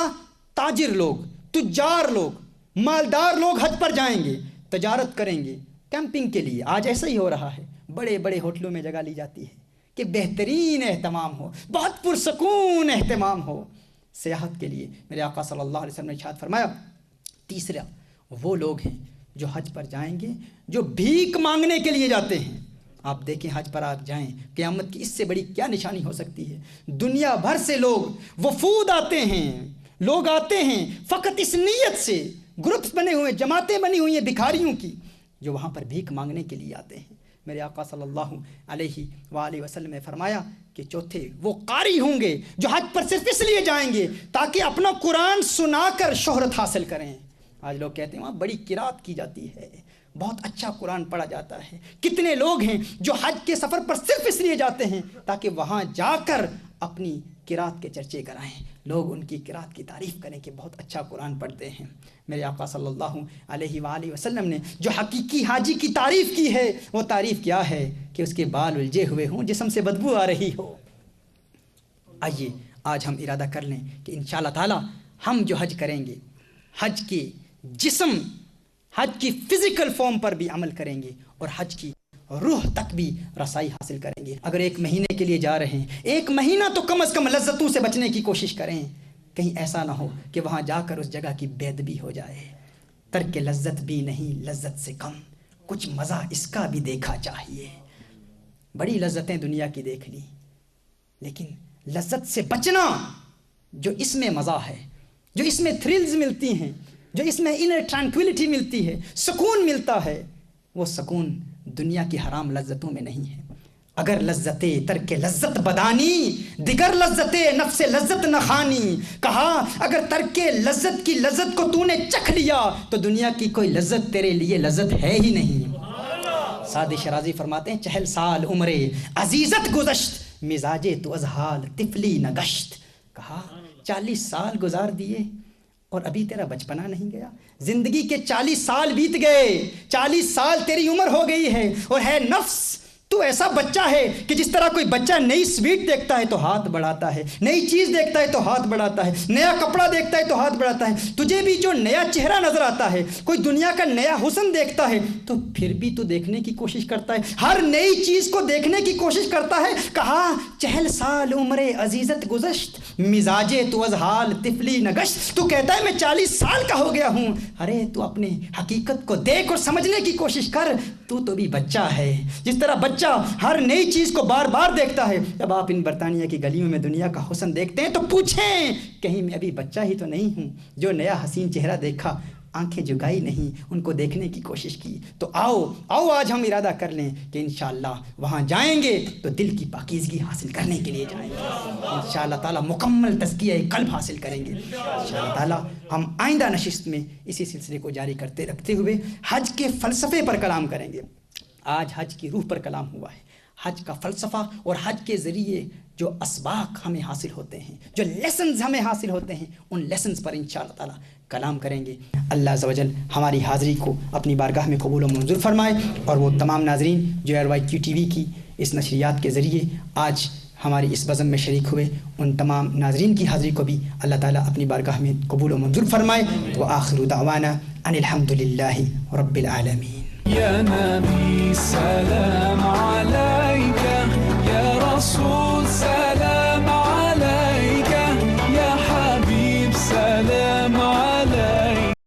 Speaker 1: تاجر لوگ، تجار لوگ، مالدار لوگ حج پر جائیں گے، تجارت کریں گے کیمپنگ کے لیے. آج ایسا ہی ہو رہا ہے، بڑے بڑے ہوٹلوں میں جگہ لی جاتی ہے کہ بہترین اہتمام ہو، بہت پرسکون اہتمام ہو سیاحت کے لیے. میرے آقا صلی اللہ علیہ وسلم نے ارشاد فرمایا تیسرا وہ لوگ ہیں جو حج پر جائیں گے جو بھیک مانگنے کے لیے جاتے ہیں. آپ دیکھیں حج پر آپ جائیں، قیامت کی اس سے بڑی کیا نشانی ہو سکتی ہے؟ دنیا بھر سے لوگ وفود آتے ہیں، لوگ آتے ہیں فقط اس نیت سے، گروپس بنے ہوئے، جماعتیں بنی ہوئی ہیں بھکاریوں کی جو وہاں پر بھیک مانگنے کے لیے آتے ہیں. میرے آقا صلی اللہ علیہ وآلہ وسلم نے فرمایا کہ چوتھے وہ قاری ہوں گے جو حج پر صرف اس لیے جائیں گے تاکہ اپنا قرآن سنا کر شہرت حاصل کریں. آج لوگ کہتے ہیں وہاں بڑی قرات کی جاتی ہے، بہت اچھا قرآن پڑھا جاتا ہے. کتنے لوگ ہیں جو حج کے سفر پر صرف اس لیے جاتے ہیں تاکہ وہاں جا کر اپنی قرات کے چرچے کرائیں، لوگ ان کی قرات کی تعریف کریں کہ بہت اچھا قرآن پڑھتے ہیں. میرے آقا صلی اللہ علیہ وآلہ وسلم نے جو حقیقی حاجی کی تعریف کی ہے وہ تعریف کیا ہے کہ اس کے بال الجھے ہوئے ہوں، جسم سے بدبو آ رہی ہو. آئیے آج ہم ارادہ کر لیں کہ انشاءاللہ تعالی ہم جو حج کریں گے، حج کے جسم، حج کی فزیکل فارم پر بھی عمل کریں گے اور حج کی روح تک بھی رسائی حاصل کریں گے. اگر 1 مہینے کے لیے جا رہے ہیں، 1 مہینہ تو کم از کم لذتوں سے بچنے کی کوشش کریں. کہیں ایسا نہ ہو کہ وہاں جا کر اس جگہ کی بے ادبی ہو جائے. ترک لذت بھی نہیں لذت سے کم، کچھ مزہ اس کا بھی دیکھا چاہیے. بڑی لذتیں دنیا کی دیکھ لی، لیکن لذت سے بچنا، جو اس میں مزہ ہے، جو اس میں تھرلز ملتی ہیں، جو اس میں انر ٹرانکویلٹی ملتی ہے، سکون ملتا ہے، وہ سکون دنیا کی حرام لذتوں میں نہیں ہے۔ اگر لذت ترک لذت بدانی، دیگر لذت نفس لذت نہ خانی، کہا اگر ترک لذت کی لذت کو تو نے چکھ لیا تو دنیا کی کوئی لذت تیرے لیے لذت ہے ہی نہیں۔ سعدی شرازی فرماتے ہیں 40 سال عمر عزیزت گزشت، مزاج تو از حال طفلی نہ گشت۔ کہا 40 سال گزار دیے اور ابھی تیرا بچپنا نہیں گیا، زندگی کے 40 سال بیت گئے، 40 سال تیری عمر ہو گئی ہے، اور ہے نفس تو ایسا بچہ ہے کہ جس طرح کوئی بچہ نئی سویٹ دیکھتا ہے تو ہاتھ بڑھاتا ہے، نئی چیز دیکھتا ہے تو ہاتھ بڑھاتا ہے، نیا کپڑا دیکھتا ہے تو ہاتھ بڑھاتا ہے۔ تجھے بھی جو نیا چہرہ نظر آتا ہے، کوئی دنیا کا نیا حسن دیکھتا ہے تو پھر بھی تو دیکھنے کی کوشش کرتا ہے، ہر نئی چیز کو دیکھنے کی کوشش کرتا ہے۔ کہا 40 سال عمر عزیزت گزشت، مزاج تو از حال طفلی نہ گشت۔ تو کہتا ہے میں 40 سال کا ہو گیا ہوں، ارے تو اپنے حقیقت کو دیکھ اور سمجھنے کی کوشش کر، تو بھی بچہ ہے۔ جس طرح بچہ ہر نئی چیز کو بار بار دیکھتا ہے، جب آپ ان برطانیہ کی گلیوں میں دنیا کا حسن دیکھتے ہیں تو پوچھیں کہیں میں ابھی بچہ ہی تو نہیں ہوں؟ جو نیا حسین چہرہ دیکھا، آنکھیں جھکائی نہیں، ان کو دیکھنے کی کوشش کی۔ تو آؤ آج ہم ارادہ کر لیں کہ انشاءاللہ وہاں جائیں گے تو دل کی پاکیزگی حاصل کرنے کے لیے جائیں گے، انشاءاللہ تعالیٰ مکمل تزکیہ قلب حاصل کریں گے انشاءاللہ تعالیٰ۔ ہم آئندہ نشست میں اسی سلسلے کو جاری رکھتے ہوئے حج کے فلسفے پر کلام کریں گے۔ آج حج کی روح پر کلام ہوا ہے، حج کا فلسفہ اور حج کے ذریعے جو اسباق ہمیں حاصل ہوتے ہیں، جو لیسنز ہمیں حاصل ہوتے ہیں، ان لیسنز پر انشاءاللہ تعالیٰ کلام کریں گے۔ اللہ عز و جل ہماری حاضری کو اپنی بارگاہ میں قبول و منظور فرمائے، اور وہ تمام ناظرین جو RYQ TV کی اس نشریات کے ذریعے آج ہماری اس بزم میں شریک ہوئے، ان تمام ناظرین کی حاضری کو بھی اللہ تعالیٰ اپنی بارگاہ میں قبول و منظور فرمائے۔ وآخر دعوانا ان الحمد للہ رب العالمین۔
Speaker 2: يا نبي سلام